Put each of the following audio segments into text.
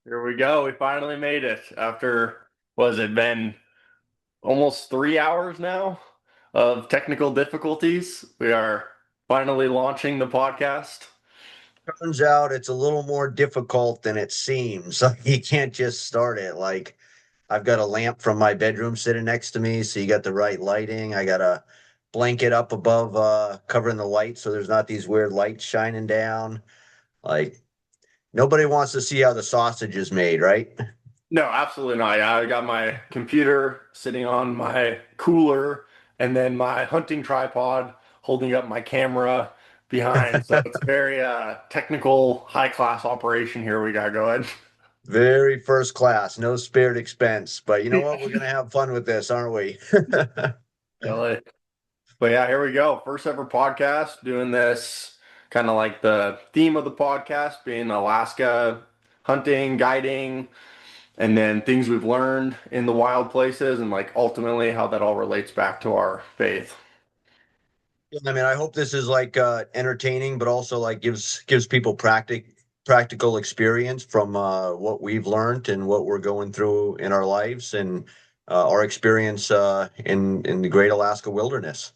Here we go. We finally made it after, was it been almost 3 hours now of technical difficulties? We are finally launching the podcast. Turns out it's a little more difficult than it seems. You can't just start it. Like, I've got a lamp from my bedroom sitting next to me, so you got the right lighting. I got a blanket up above, covering the light, so there's not these weird lights shining down. Like, nobody wants to see how the sausage is made, right? No, absolutely not. Yeah, I got my computer sitting on my cooler and then my hunting tripod holding up my camera behind. So it's a very technical, high class operation here we got going. Very first class, no spared expense. But you know what? We're gonna have fun with this, aren't we? Really. But yeah, here we go. First ever podcast, doing this kind of like the theme of the podcast being Alaska hunting, guiding, and then things we've learned in the wild places and like ultimately how that all relates back to our faith. I mean, I hope this is like entertaining, but also like gives people practical experience from what we've learned and what we're going through in our lives and our experience in the Great Alaska Wilderness.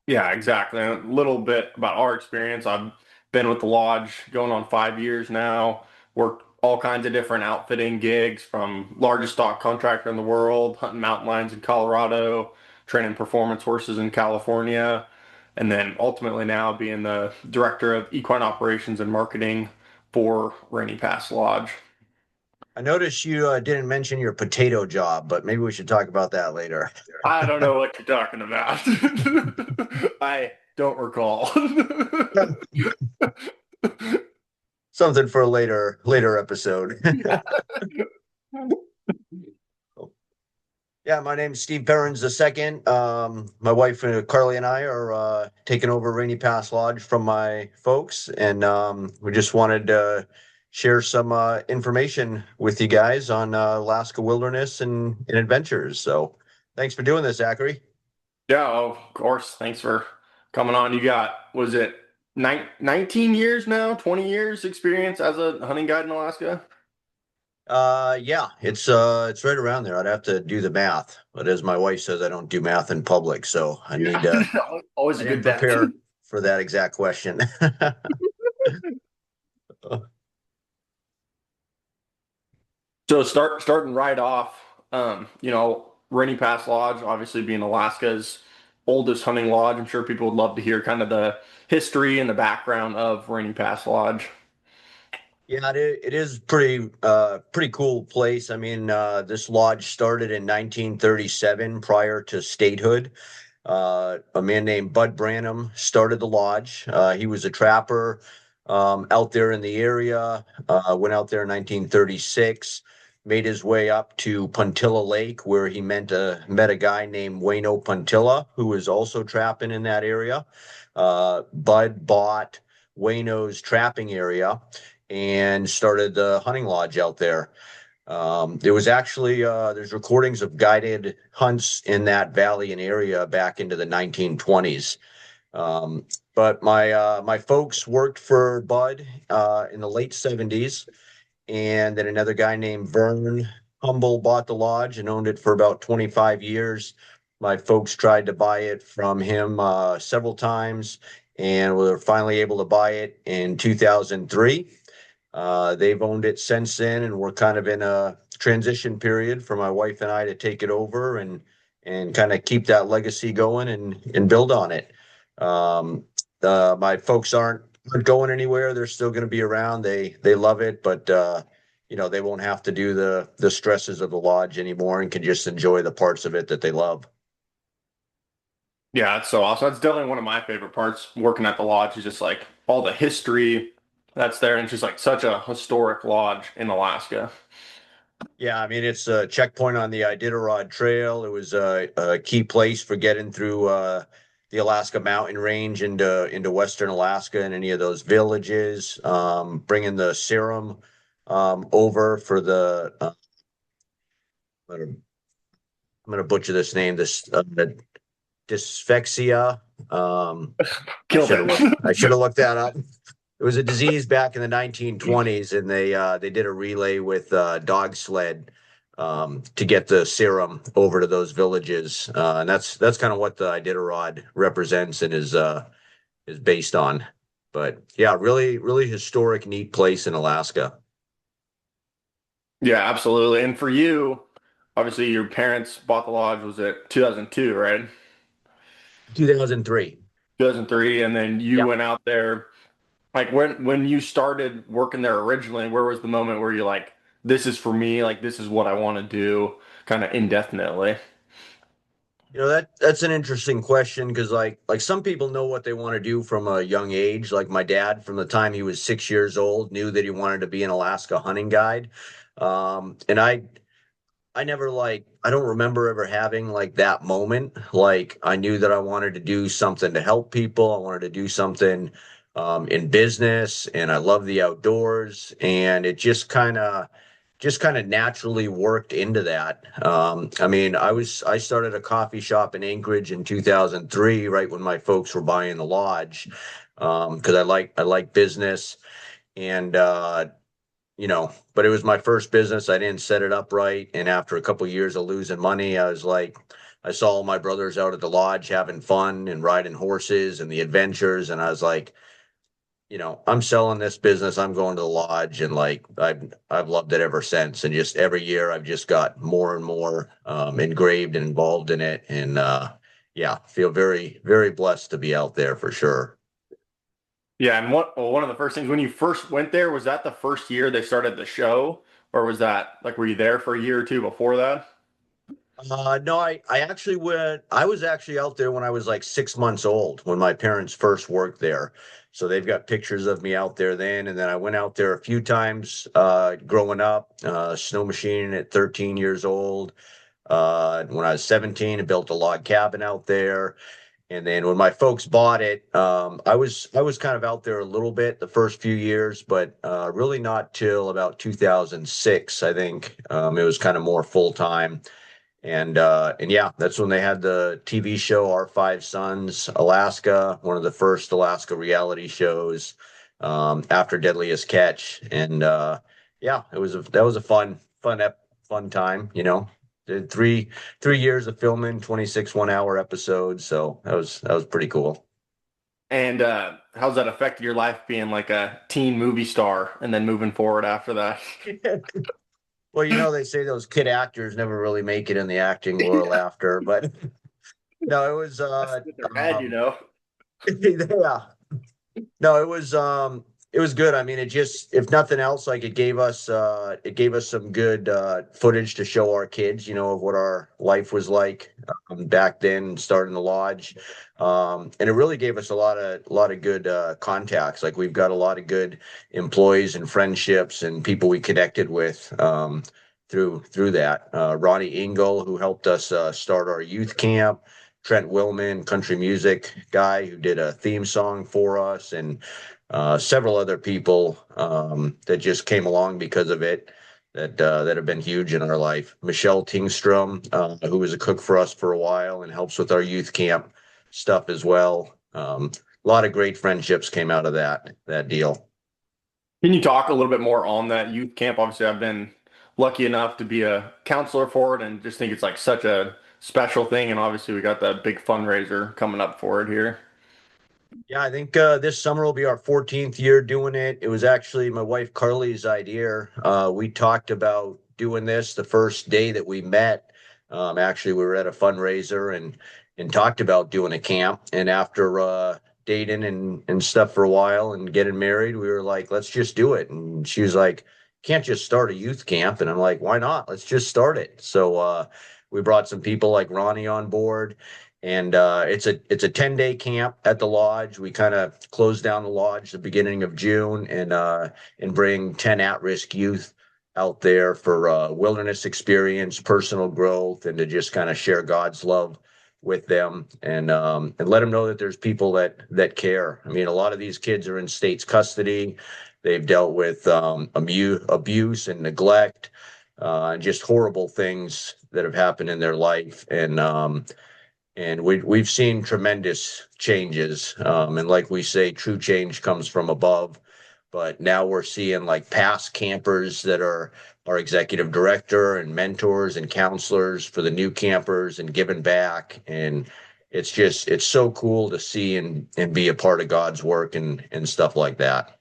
Yeah, exactly. A little bit about our experience. I've been with the lodge going on 5 years now, worked all kinds of different outfitting gigs from largest stock contractor in the world, hunting mountain lions in Colorado, training performance horses in California, and then ultimately now being the director of equine operations and marketing for Rainy Pass Lodge. I noticed you didn't mention your potato job, but maybe we should talk about that later. I don't know what you're talking about. I don't recall. Something for a later episode. Yeah, my name's Steve Perrins II. My wife Carly and I are taking over Rainy Pass Lodge from my folks, and we just wanted to share some information with you guys on Alaska wilderness and adventures. So, thanks for doing this, Zachary. Yeah, of course. Thanks for coming on. You got, was it 19 years now, 20 years experience as a hunting guide in Alaska? Yeah, it's right around there. I'd have to do the math, but as my wife says, I don't do math in public, so Yeah, always I a didn't good bet. prepare for that exact question. So starting right off, Rainy Pass Lodge, obviously being Alaska's oldest hunting lodge. I'm sure people would love to hear kind of the history and the background of Rainy Pass Lodge. Yeah, it is pretty cool place. I mean, this lodge started in 1937 prior to statehood. A man named Bud Branham started the lodge. He was a trapper out there in the area. Went out there in 1936, made his way up to Puntilla Lake, where he met a guy named Wayno Puntilla, who was also trapping in that area. Bud bought Wayno's trapping area and started the hunting lodge out there. There was actually there's recordings of guided hunts in that valley and area back into the 1920s. Um, but my folks worked for Bud in the late 70s, and then another guy named Vern Humble bought the lodge and owned it for about 25 years. My folks tried to buy it from him several times, and we were finally able to buy it in 2003. They've owned it since then, and we're kind of in a transition period for my wife and I to take it over and kind of keep that legacy going and build on it. Um, my folks aren't going anywhere. They're still going to be around. They love it, but they won't have to do the stresses of the lodge anymore and can just enjoy the parts of it that they love. Yeah, it's so awesome. That's definitely one of my favorite parts working at the lodge is just like all the history that's there. And it's just like such a historic lodge in Alaska. Yeah, I mean it's a checkpoint on the Iditarod Trail. It was a key place for getting through the Alaska Mountain Range into Western Alaska and any of those villages. Bringing the serum over for I'm gonna, I'm gonna butcher this name. The dysphyxia. I Killed should have it. looked that up. it was a disease back in the 1920s, and they did a relay with dog sled to get the serum over to those villages, and that's kind of what the Iditarod represents and is based on. But yeah, really, really historic, neat place in Alaska. Yeah, absolutely. And for you, obviously your parents bought the lodge was it 2002, right? 2003. 2003, and then you Yeah. went out there. Like when you started working there originally, where was the moment where you're like, this is for me, like this is what I want to do, kind of indefinitely? That's an interesting question because like some people know what they want to do from a young age. Like my dad, from the time he was 6 years old, knew that he wanted to be an Alaska hunting guide. And I never I don't remember ever having like that moment. Like I knew that I wanted to do something to help people. I wanted to do something in business, and I love the outdoors. And it just kind of naturally worked into that. I mean, I started a coffee shop in Anchorage in 2003, right when my folks were buying the lodge, because I like business, and but it was my first business. I didn't set it up right. And after a couple of years of losing money, I saw all my brothers out at the lodge having fun and riding horses and the adventures. And I was like, I'm selling this business. I'm going to the lodge. And like, I've loved it ever since. And just every year I've just got more and more engraved and involved in it. And yeah, feel very, very blessed to be out there for sure. Yeah, and one of the first things when you first went there, was that the first year they started the show, or was that like were you there for a year or two before that? No, I actually I was actually out there when I was like 6 months old when my parents first worked there. So they've got pictures of me out there then. And then I went out there a few times growing up, snow machining at 13 years old. When I was 17, I built a log cabin out there. And then when my folks bought it, I was kind of out there a little bit the first few years, but really not till about 2006, I think. It was kind of more full time. And yeah, that's when they had the TV show Our Five Sons Alaska, one of the first Alaska reality shows after Deadliest Catch. And yeah, that was a fun time. Did 3 years of filming, 26 1 hour episodes, so that was pretty cool. And how's that affected your life being like a teen movie star and then moving forward after that? Well, they say those kid actors never really make it in the acting world after, but no, it was That's in their head, you know. yeah. No, it was good. I mean, it just if nothing else, like it gave us some good footage to show our kids, of what our life was like back then, starting the lodge. And it really gave us a lot of good contacts. Like we've got a lot of good employees and friendships and people we connected with through that. Ronnie Engel, who helped us start our youth camp. Trent Willman, country music guy who did a theme song for us, and several other people that just came along because of it that have been huge in our life. Michelle Tingstrom, who was a cook for us for a while and helps with our youth camp stuff as well. A lot of great friendships came out of that deal. Can you talk a little bit more on that youth camp? Obviously, I've been lucky enough to be a counselor for it and just think it's like such a special thing. And obviously, we got that big fundraiser coming up for it here. Yeah, I think this summer will be our 14th year doing it. It was actually my wife Carly's idea. We talked about doing this the first day that we met. Actually, we were at a fundraiser and talked about doing a camp. And after dating and stuff for a while and getting married, we were like, let's just do it. And she was like, can't just start a youth camp. And I'm like, why not? Let's just start it. So we brought some people like Ronnie on board, and it's a 10-day camp at the lodge. We kind of close down the lodge the beginning of June, and bring 10 at-risk youth out there for wilderness experience, personal growth, and to just kind of share God's love with them, and let them know that there's people that care. I mean, a lot of these kids are in state's custody. They've dealt with abuse and neglect, and just horrible things that have happened in their life. And we've seen tremendous changes. And like we say, true change comes from above. But now we're seeing like past campers that are our executive director and mentors and counselors for the new campers and giving back. And it's so cool to see and be a part of God's work and stuff like that.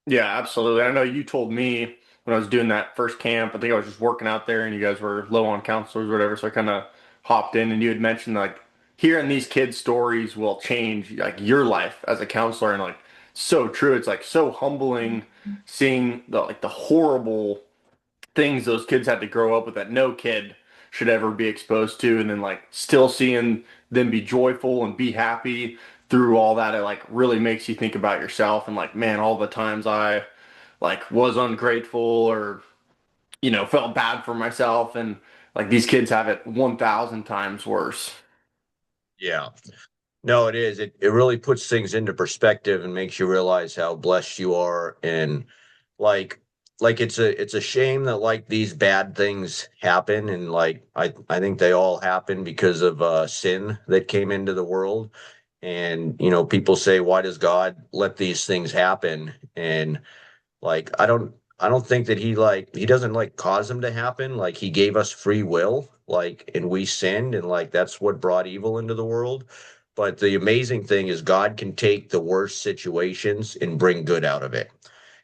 Yeah, absolutely. I know you told me when I was doing that first camp, I think I was just working out there and you guys were low on counselors or whatever. So I kind of hopped in and you had mentioned like hearing these kids' stories will change like your life as a counselor and like so true. It's like so humbling seeing the horrible things those kids had to grow up with that no kid should ever be exposed to and then like still seeing them be joyful and be happy through all that. It like really makes you think about yourself and like man, all the times I like was ungrateful or felt bad for myself and like these kids have it 1000 times worse. Yeah. No, it is. It really puts things into perspective and makes you realize how blessed you are. And like it's a shame that like these bad things happen. And like I think they all happen because of sin that came into the world. And people say, why does God let these things happen? And like I don't think that he doesn't like cause them to happen. Like he gave us free will, like and we sinned and like that's what brought evil into the world. But the amazing thing is God can take the worst situations and bring good out of it.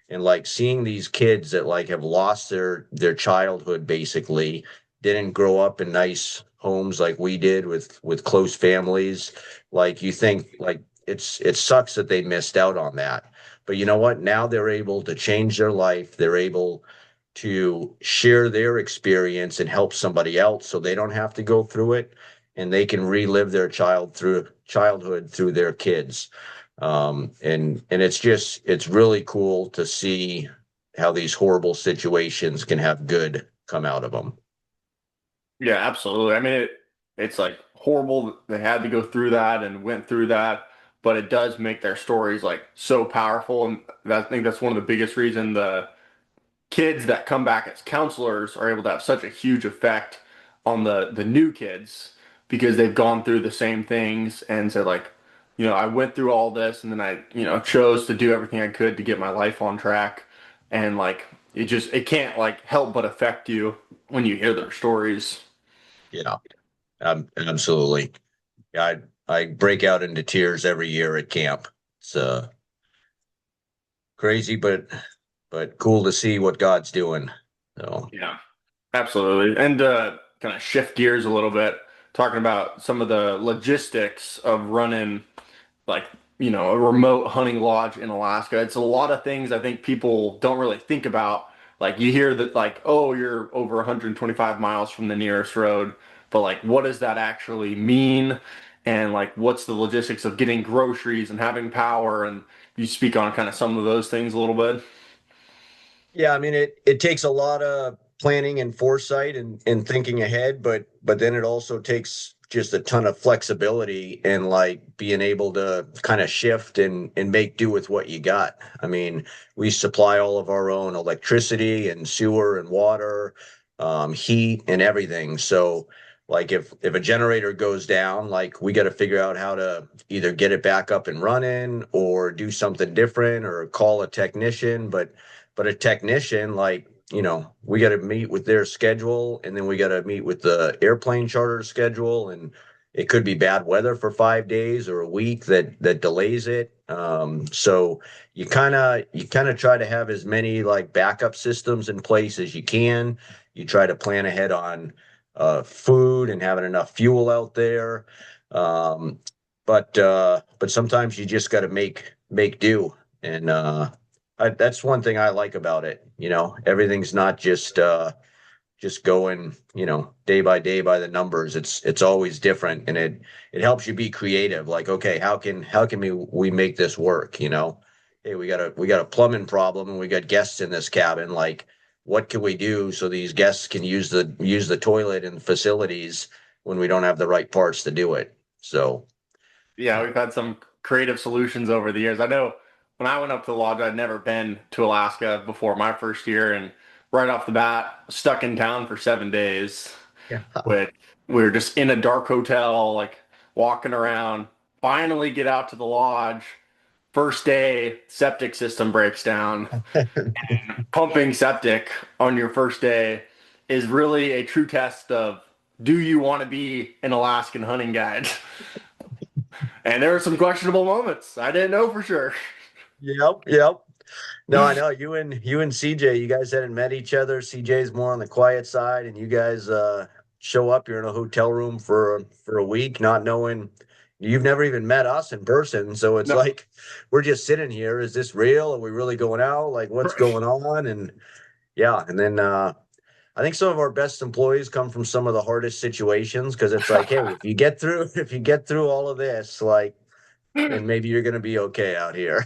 And like seeing these kids that like have lost their childhood basically, didn't grow up in nice homes like we did with close families, like you think like it sucks that they missed out on that. But you know what? Now they're able to change their life. They're able to share their experience and help somebody else so they don't have to go through it and they can relive their childhood through their kids. And it's really cool to see how these horrible situations can have good come out of them. Yeah, absolutely. I mean, it's like horrible that they had to go through that and went through that, but it does make their stories like so powerful. And I think that's one of the biggest reason the kids that come back as counselors are able to have such a huge effect on the new kids because they've gone through the same things and said like, I went through all this and then I, chose to do everything I could to get my life on track. And like it can't like help but affect you when you hear their stories. Yeah, absolutely. Yeah, I break out into tears every year at camp. It's crazy, but cool to see what God's doing. So Yeah. Absolutely. And kind of shift gears a little bit, talking about some of the logistics of running like, a remote hunting lodge in Alaska. It's a lot of things I think people don't really think about. Like you hear that like, oh, you're over 125 miles from the nearest road, but like what does that actually mean? And like what's the logistics of getting groceries and having power? And you speak on kind of some of those things a little bit. yeah, I mean it takes a lot of planning and foresight and thinking ahead, but then it also takes just a ton of flexibility and like being able to kind of shift and make do with what you got. I mean, we supply all of our own electricity and sewer and water, heat and everything. So like if a generator goes down, like we got to figure out how to either get it back up and running or do something different or call a technician. But a technician, like, we got to meet with their schedule and then we got to meet with the airplane charter schedule. And it could be bad weather for 5 days or a week that delays it. So you kind of try to have as many like backup systems in place as you can. You try to plan ahead on food and having enough fuel out there. Um, but sometimes you just got to make do. And that's one thing I like about it. Everything's not just going, day by day by the numbers. It's always different, and it helps you be creative. Like, okay, how can we make this work? Hey, we got a plumbing problem, and we got guests in this cabin. Like, what can we do so these guests can use the toilet and facilities when we don't have the right parts to do it? So, Yeah, we've had some creative solutions over the years. I know when I went up to the lodge, I'd never been to Alaska before my first year, and right off the bat, stuck in town for 7 days. yeah. With we were just in a dark hotel, like walking around. Finally, get out to the lodge. first day septic system breaks down. Pumping septic on your first day is really a true test of do you want to be an Alaskan hunting guide? And there are some questionable moments. I didn't know for sure. Yep, yep. No, I know you and CJ, you guys hadn't met each other. CJ's more on the quiet side, and you guys show up. You're in a hotel room for a week, not knowing you've never even met us in person. So it's No, like we're just sitting here. Is this real? Are we really going out? Like what's going on? And yeah, and then I think some of our best employees come from some of the hardest situations because it's like, hey, if you get through all of this, like then maybe you're gonna be okay out here.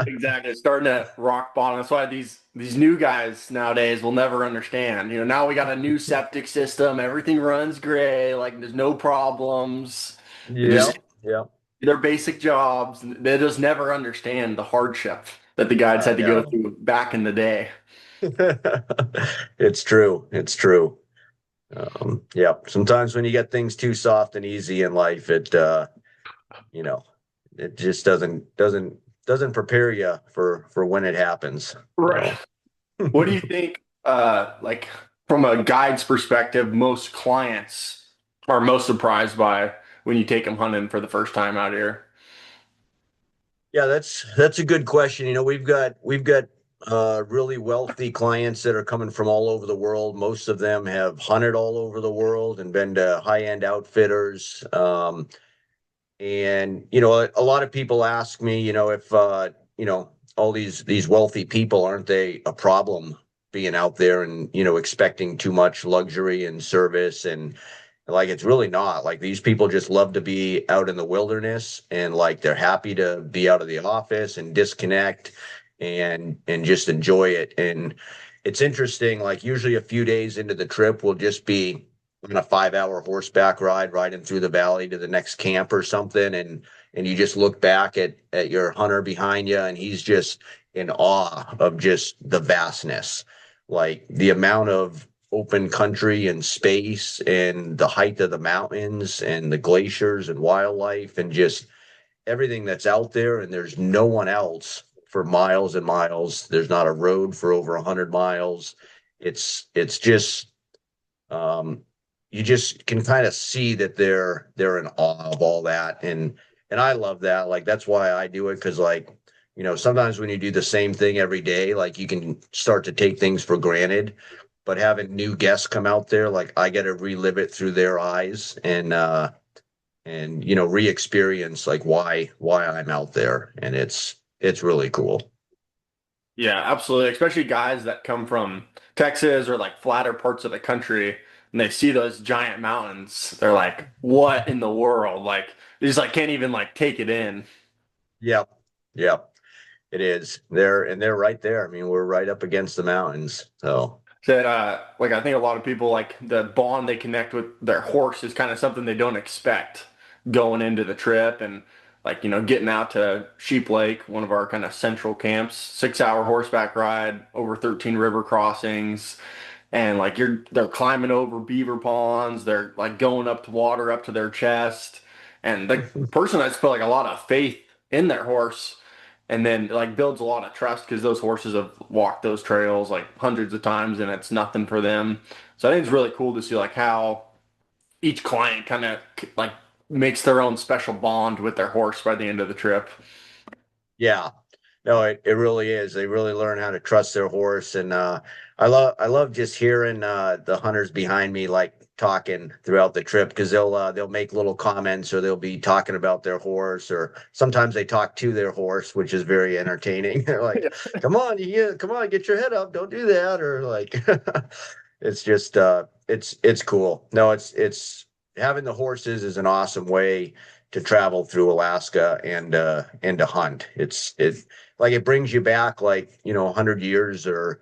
exactly. It's starting to rock bottom. That's why these new guys nowadays will never understand. Now we got a new septic system. Everything runs gray. Like there's no problems. They just Yep, yep. do their basic jobs. They just never understand the hardship that the guides I had to go know. through back in the day. It's true. It's true. Yeah. Sometimes when you get things too soft and easy in life, you know, it just doesn't prepare you for when it happens. Right. So What do you think, like from a guide's perspective, most clients are most surprised by when you take them hunting for the first time out here? yeah, that's a good question. We've got really wealthy clients that are coming from all over the world. Most of them have hunted all over the world and been to high-end outfitters. And a lot of people ask me, if all these wealthy people, aren't they a problem being out there and expecting too much luxury and service, and like it's really not. Like these people just love to be out in the wilderness, and like they're happy to be out of the office and disconnect and just enjoy it. And it's interesting, like usually a few days into the trip we'll just be on a 5 hour horseback ride riding through the valley to the next camp or something, and you just look back at your hunter behind you and he's just in awe of just the vastness, like the amount of open country and space and the height of the mountains and the glaciers and wildlife and just everything that's out there, and there's no one else for miles and miles. There's not a road for over 100 miles. It's just um, you just can kind of see that they're in awe of all that, and I love that. Like that's why I do it, because like sometimes when you do the same thing every day, like you can start to take things for granted. But having new guests come out there, like I get to relive it through their eyes and re-experience like why I'm out there, and it's really cool. Yeah, absolutely. Especially guys that come from Texas or like flatter parts of the country and they see those giant mountains. They're like, what in the world? Like, they just like can't even like take it in. Yep, yep, it is. They're right there. I mean, we're right up against the mountains. So That like I think a lot of people like the bond they connect with their horse is kind of something they don't expect going into the trip and like getting out to Sheep Lake, one of our kind of central camps, 6 hour horseback ride over 13 river crossings, and like they're climbing over beaver ponds, they're like going up to water up to their chest, and the person has put like a lot of faith in their horse and then like builds a lot of trust because those horses have walked those trails like hundreds of times and it's nothing for them. So I think it's really cool to see like how each client kind of like makes their own special bond with their horse by the end of the trip. yeah, no, it really is. They really learn how to trust their horse, and I love just hearing the hunters behind me like talking throughout the trip, because they'll make little comments or they'll be talking about their horse, or sometimes they talk to their horse, which is very entertaining. They're like, come on, get your head up, don't do that," or like it's just it's cool. No, it's having the horses is an awesome way to travel through Alaska and to hunt. It brings you back like 100 years or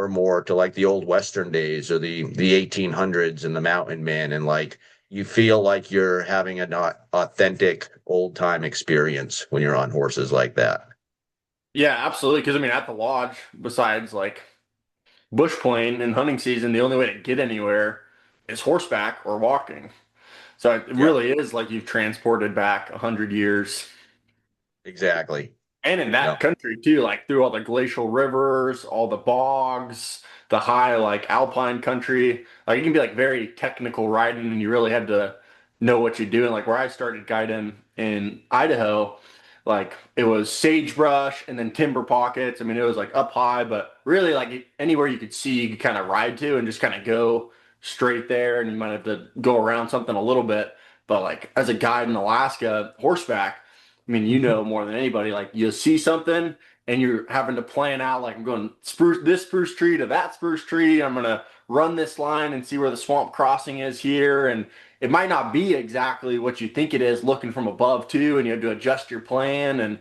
more to like the old Western days or the 1800s and the mountain men, and like you feel like you're having an authentic old time experience when you're on horses like that. Yeah, absolutely. Because I mean, at the lodge, besides like bush plane and hunting season, the only way to get anywhere is horseback or walking. So it Yeah, really is like you've transported back 100 years. exactly. And in You know, that country too, like through all the glacial rivers, all the bogs, the high like alpine country, like it can be like very technical riding, and you really had to know what you're doing. Like where I started guiding in Idaho, like it was sagebrush and then timber pockets. I mean, it was like up high, but really like anywhere you could see, you could kind of ride to and just kind of go straight there. And you might have to go around something a little bit. But like as a guide in Alaska, horseback. I mean, you know more than anybody, like you see something and you're having to plan out, like I'm going spruce tree to that spruce tree. I'm going to run this line and see where the swamp crossing is here. And it might not be exactly what you think it is looking from above too. And you have to adjust your plan. And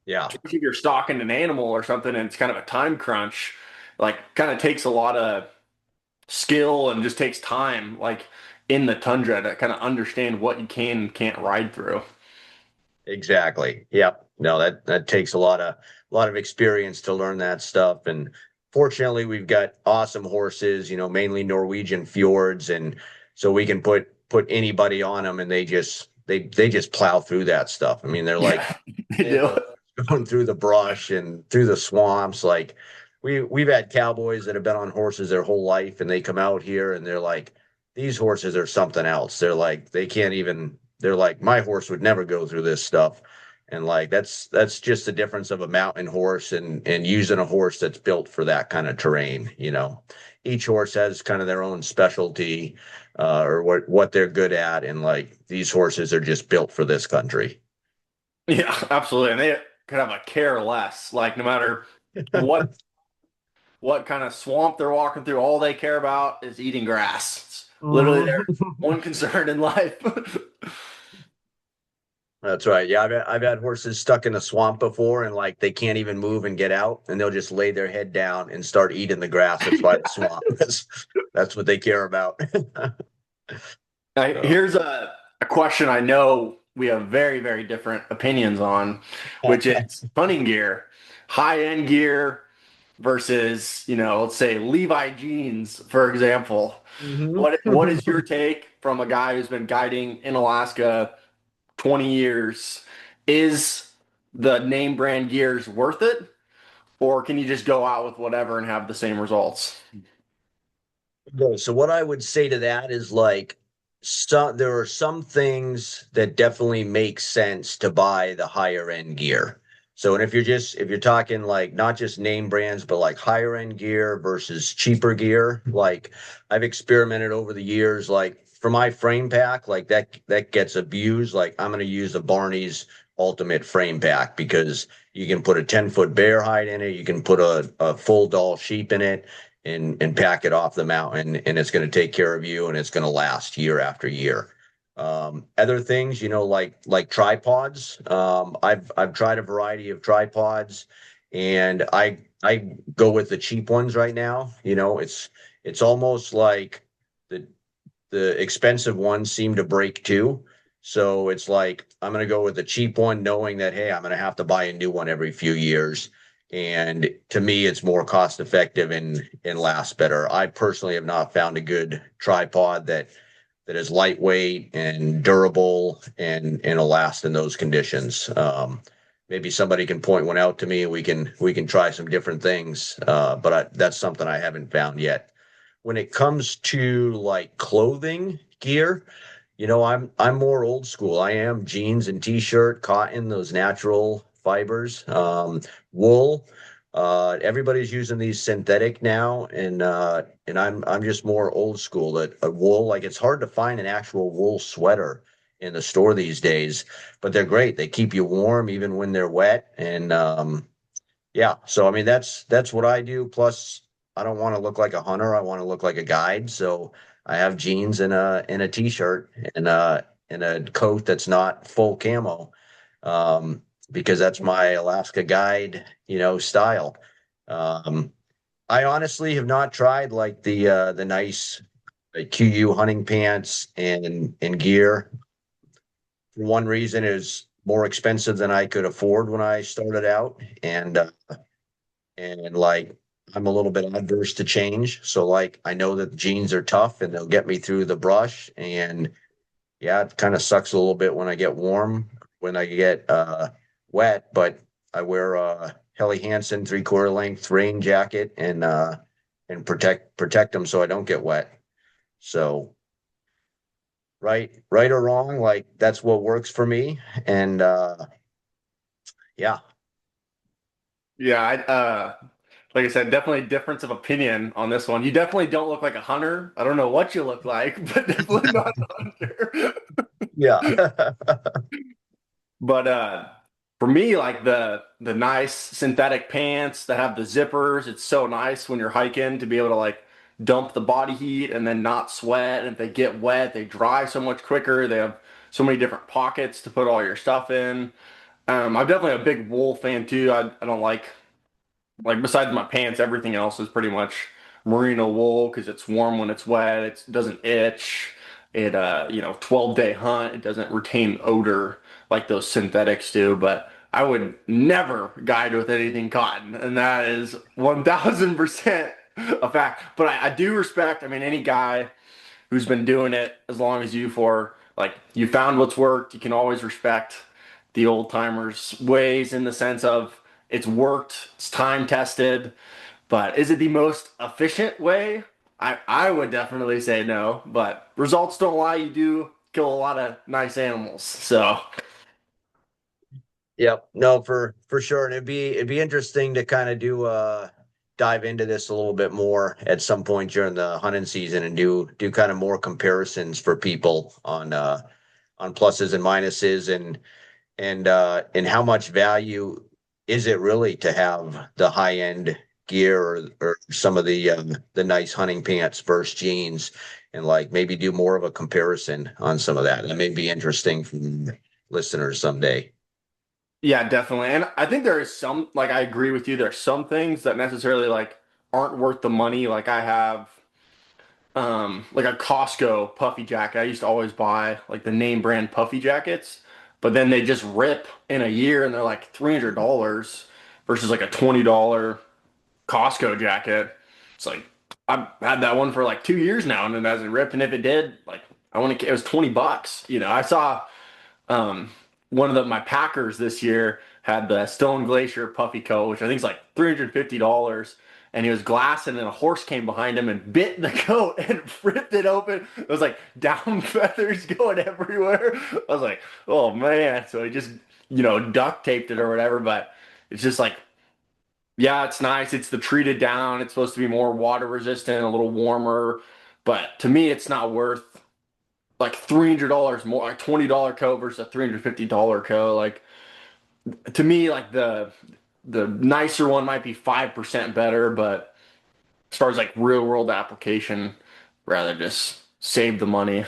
yeah, especially if you're stalking an animal or something and it's kind of a time crunch, like kind of takes a lot of skill and just takes time, like in the tundra to kind of understand what you can and can't ride through. exactly. Yep. No, that takes a lot of experience to learn that stuff. And fortunately, we've got awesome horses, mainly Norwegian fjords, and so we can put anybody on them, and they just plow through that stuff. I mean, they're like Yeah, they do. bulldogs going through the brush and through the swamps. Like we've had cowboys that have been on horses their whole life, and they come out here and they're like, these horses are something else. They're like, they can't even. They're like, my horse would never go through this stuff. And like that's just the difference of a mountain horse and using a horse that's built for that kind of terrain. Each horse has kind of their own specialty, or what they're good at, and like these horses are just built for this country. Yeah, absolutely. And they could have a care less. Like no matter what kind of swamp they're walking through, all they care about is eating grass. It's literally their one concern in life. That's right. Yeah, I've had horses stuck in a swamp before, and like they can't even move and get out, and they'll just lay their head down and start eating the grass that's by the swamp. That's what they care about. So, Here's a question I know we have very, very different opinions on, which is hunting gear, high-end gear versus, let's say Levi jeans, for example. Mhm. What is your take from a guy who's been guiding in Alaska 20 years? Is the name brand gears worth it? Or can you just go out with whatever and have the same results? Okay, so what I would say to that is like there are some things that definitely make sense to buy the higher end gear. So and if you're talking like not just name brands, but like higher end gear versus cheaper gear, like I've experimented over the years, like for my frame pack, like that gets abused. Like I'm gonna use the Barney's Ultimate Frame Pack because you can put a 10-foot bear hide in it, you can put a full doll sheep in it and pack it off the mountain, and it's going to take care of you, and it's going to last year after year. Other things, like tripods. I've tried a variety of tripods, and I go with the cheap ones right now. It's almost like the the expensive ones seem to break too. So it's like I'm going to go with the cheap one, knowing that, hey, I'm going to have to buy a new one every few years. And to me, it's more cost effective and lasts better. I personally have not found a good tripod that is lightweight and durable and will last in those conditions. Maybe somebody can point one out to me. We can try some different things, but that's something I haven't found yet. When it comes to like clothing gear, I'm more old school. I am jeans and t-shirt, cotton, those natural fibers, wool. Everybody's using these synthetic now, and I'm just more old school. That a wool, like it's hard to find an actual wool sweater in the store these days, but they're great. They keep you warm even when they're wet, and yeah, so I mean that's what I do. Plus, I don't want to look like a hunter. I want to look like a guide. So I have jeans and a t-shirt and a coat that's not full camo, because that's my Alaska guide, style. Um, I honestly have not tried like the nice QU hunting pants and gear. For one reason is more expensive than I could afford when I started out, and like I'm a little bit adverse to change. So like I know that the jeans are tough and they'll get me through the brush. And yeah, it kind of sucks a little bit when I get warm, when I get wet, but I wear a Helly Hansen 3/4 length rain jacket and protect them so I don't get wet. So right or wrong, like that's what works for me. And yeah, Yeah, like I said, definitely difference of opinion on this one. You definitely don't look like a hunter. I don't know what you look like, but definitely not a hunter. yeah, But for me, like the nice synthetic pants that have the zippers, it's so nice when you're hiking to be able to like dump the body heat and then not sweat. And if they get wet, they dry so much quicker. They have so many different pockets to put all your stuff in. I'm definitely a big wool fan too. I don't like besides my pants, everything else is pretty much merino wool because it's warm when it's wet. It doesn't itch. 12-day hunt. It doesn't retain odor like those synthetics do. But I would never guide with anything cotton, and that is 1000% a fact. But I do respect. I mean, any guy who's been doing it as long as you for like you found what's worked. You can always respect the old timers' ways in the sense of it's worked, it's time tested, but is it the most efficient way? I would definitely say no, but results don't lie. You do kill a lot of nice animals. So yep. No, for sure. And it'd be interesting to kind of do dive into this a little bit more at some point during the hunting season and do kind of more comparisons for people on pluses and minuses and how much value is it really to have the high end gear or some of the nice hunting pants versus jeans and like maybe do more of a comparison on some of that. That may be interesting for listeners someday. yeah, definitely. And I think there is some like I agree with you. There's some things that necessarily like aren't worth the money. Like I have like a Costco puffy jacket. I used to always buy like the name brand puffy jackets, but then they just rip in a year and they're like $300 versus like a $20 Costco jacket. It's like I've had that one for like 2 years now and it hasn't ripped. And if it did, like I want to, it was $20. I saw um, one of my Packers this year had the Stone Glacier puffy coat, which I think is like $350. And he was glassing, and a horse came behind him and bit the coat and ripped it open. It was like down feathers going everywhere. I was like, oh man. So he just, duct taped it or whatever. But it's just like, yeah, it's nice. It's the treated down. It's supposed to be more water resistant, a little warmer. But to me, it's not worth like $300 more, like $20 coat versus a $350 coat. Like to me, like the nicer one might be 5% better, but as far as like real world application, rather just save the money.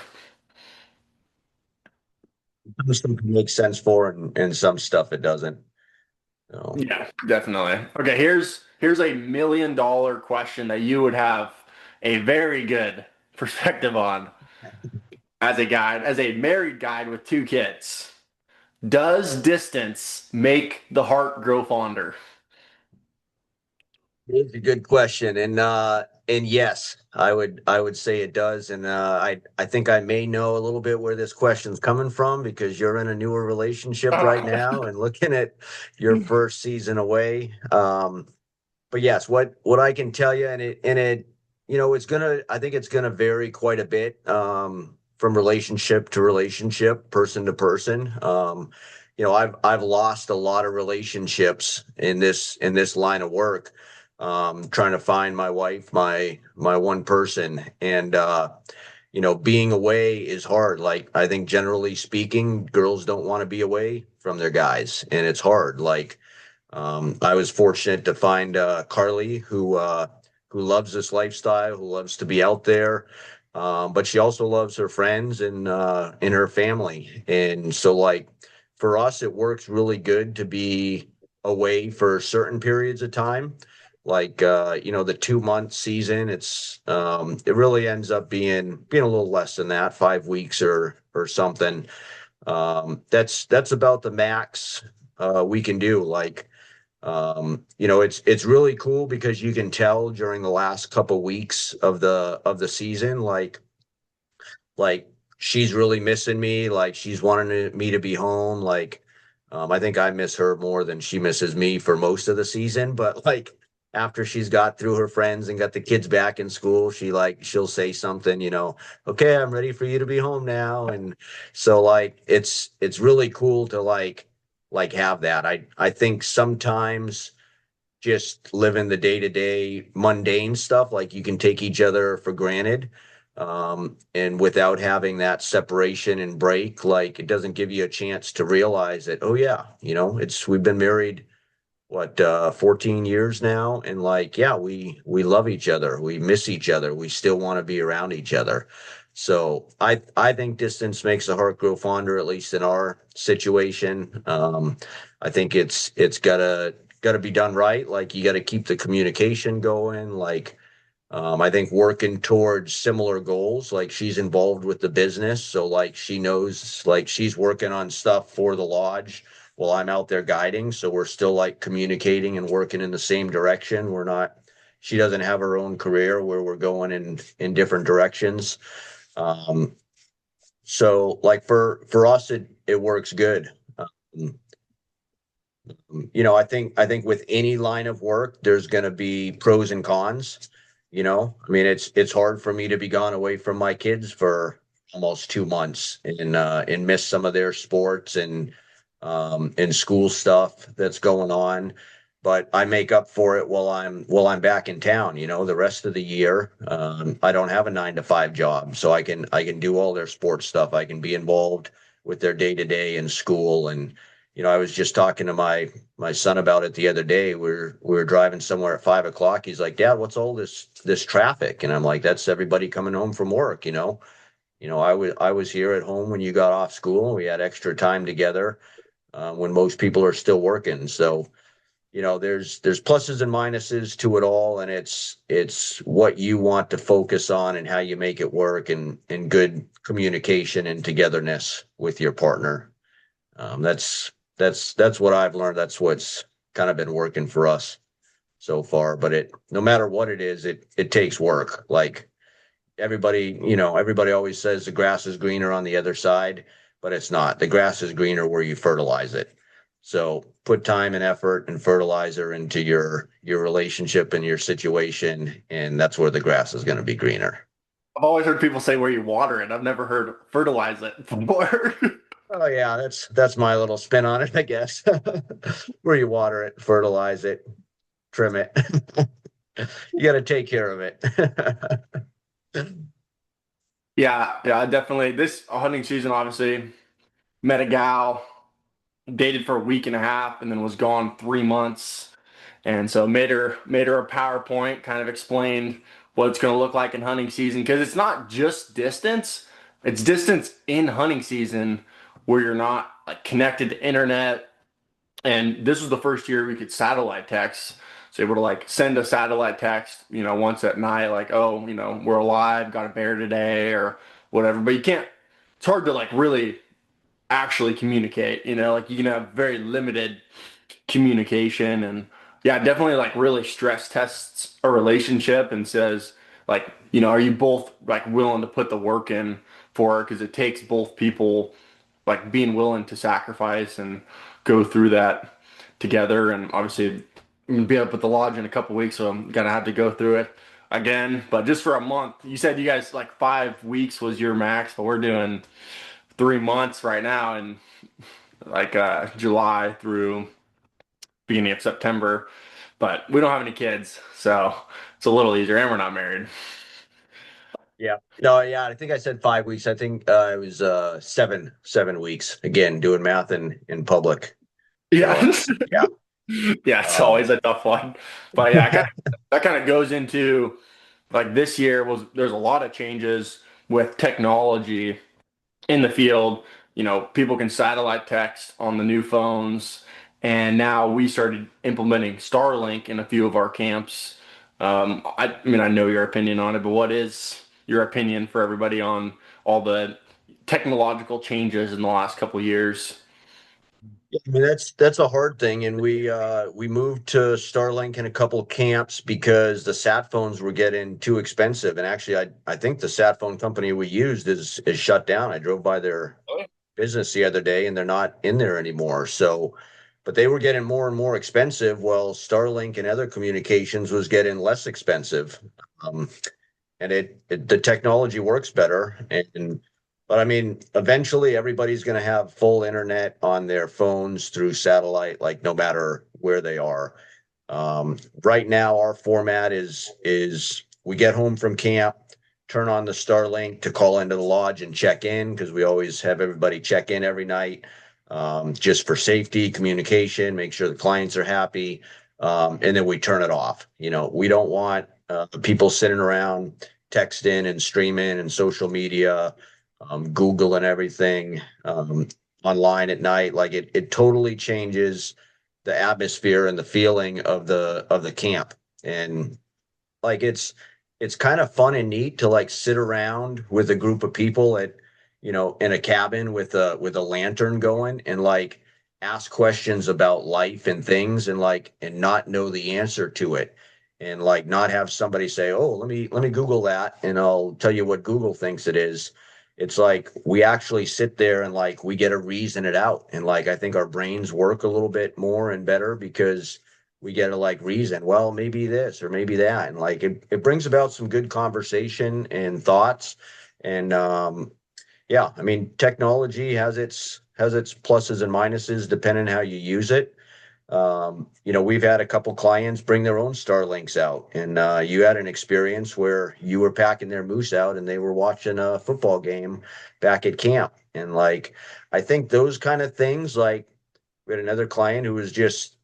Some stuff makes sense for and some stuff it doesn't. So Yeah, definitely. Okay, here's a $1 million question that you would have a very good perspective on as a married guy with two kids. Does distance make the heart grow fonder? it's a good question. And yes, I would say it does. And I think I may know a little bit where this question's coming from because you're in a newer relationship right now and looking at your first season away. But yes, what I can tell you, and it, it's gonna, I think it's gonna vary quite a bit from relationship to relationship, person to person. I've lost a lot of relationships in this line of work, trying to find my wife, my one person, and being away is hard. Like I think generally speaking, girls don't want to be away from their guys, and it's hard. Like I was fortunate to find Carly, who loves this lifestyle, who loves to be out there, but she also loves her friends and her family. And so, like for us, it works really good to be away for certain periods of time. Like the 2 month season, it really ends up being a little less than that, 5 weeks or something. That's about the max we can do. Like it's really cool because you can tell during the last couple weeks of the season, like she's really missing me, like she's wanting me to be home, like I think I miss her more than she misses me for most of the season, but like after she's got through her friends and got the kids back in school, she'll say something, okay, I'm ready for you to be home now. And so like it's really cool to like have that. I think sometimes just living the day-to-day mundane stuff, like you can take each other for granted. And without having that separation and break, like it doesn't give you a chance to realize that, oh yeah, we've been married what 14 years now, and like yeah, we love each other, we miss each other, we still want to be around each other. So I think distance makes the heart grow fonder, at least in our situation. I think it's gotta be done right. Like you got to keep the communication going. Like I think working towards similar goals, like she's involved with the business. So like she knows like she's working on stuff for the lodge while I'm out there guiding. So we're still like communicating and working in the same direction. We're not, she doesn't have her own career where we're going in different directions. Um, so like for us it works good. Um, I think with any line of work, there's going to be pros and cons. I mean, it's hard for me to be gone away from my kids for almost 2 months and miss some of their sports and school stuff that's going on. But I make up for it while I'm back in town. The rest of the year, I don't have a 9 to 5 job, so I can do all their sports stuff. I can be involved with their day to day in school. And I was just talking to my son about it the other day. We were driving somewhere at 5 o'clock. He's like, Dad, what's all this traffic? And I'm like, that's everybody coming home from work. I was here at home when you got off school. We had extra time together when most people are still working. So there's pluses and minuses to it all, and it's what you want to focus on and how you make it work, and good communication and togetherness with your partner. That's what I've learned. That's what's kind of been working for us so far. But no matter what it is, it takes work. Like everybody always says the grass is greener on the other side, but it's not. The grass is greener where you fertilize it. So put time and effort and fertilizer into your relationship and your situation, and that's where the grass is going to be greener. I've always heard people say where you water it. I've never heard fertilize it before. Oh yeah, that's my little spin on it, I guess. Where you water it, fertilize it, trim it. You got to take care of it. Yeah, yeah, definitely. This hunting season, obviously, met a gal, dated for a week and a half, and then was gone 3 months. And so made her a PowerPoint, kind of explained what it's going to look like in hunting season because it's not just distance, it's distance in hunting season where you're not like connected to internet. And this was the first year we could satellite text. So able to like send a satellite text, once at night, like, oh, we're alive, got a bear today or whatever. But you can't, it's hard to like really actually communicate, like you can have very limited communication. And yeah, definitely like really stress tests a relationship and says like, are you both like willing to put the work in for it? Because it takes both people like being willing to sacrifice and go through that together. And obviously I'm gonna be up at the lodge in a couple weeks, so I'm gonna have to go through it again. But just for a month, you said you guys like 5 weeks was your max, but we're doing 3 months right now, and like July through beginning of September. But we don't have any kids, so it's a little easier, and we're not married. Yeah. No, yeah, I think I said 5 weeks. I think it was 7 weeks. Again, doing math in public. So Yeah. yeah. Yeah, it's Um, always a tough one. But yeah, that kind of goes into like this year was there's a lot of changes with technology in the field. People can satellite text on the new phones, and now we started implementing Starlink in a few of our camps. I mean, I know your opinion on it, but what is your opinion for everybody on all the technological changes in the last couple of years? I mean, that's a hard thing, and we moved to Starlink in a couple camps because the sat phones were getting too expensive. And actually, I think the sat phone company we used is shut down. I drove by business the other day and they're not in there anymore. So, but they were getting more and more expensive. Well, Starlink and other communications was getting less expensive. Um, and the technology works better. And but I mean, eventually everybody's going to have full internet on their phones through satellite, like no matter where they are. Right now, our format is we get home from camp, turn on the Starlink to call into the lodge and check in because we always have everybody check in every night, just for safety, communication, make sure the clients are happy, and then we turn it off. We don't want people sitting around texting and streaming and social media, Google and everything online at night. Like it totally changes the atmosphere and the feeling of the camp. And like it's kind of fun and neat to like sit around with a group of people at in a cabin with a lantern going and like ask questions about life and things and like and not know the answer to it and like not have somebody say, oh, let me Google that and I'll tell you what Google thinks it is. It's like we actually sit there and like we get to reason it out and like I think our brains work a little bit more and better because we get to like reason, well, maybe this or maybe that. And like it brings about some good conversation and thoughts. And yeah, I mean, technology has its pluses and minuses depending how you use it. We've had a couple clients bring their own Starlinks out, and you had an experience where you were packing their moose out and they were watching a football game back at camp. And like, I think those kind of things, like we had another client who was just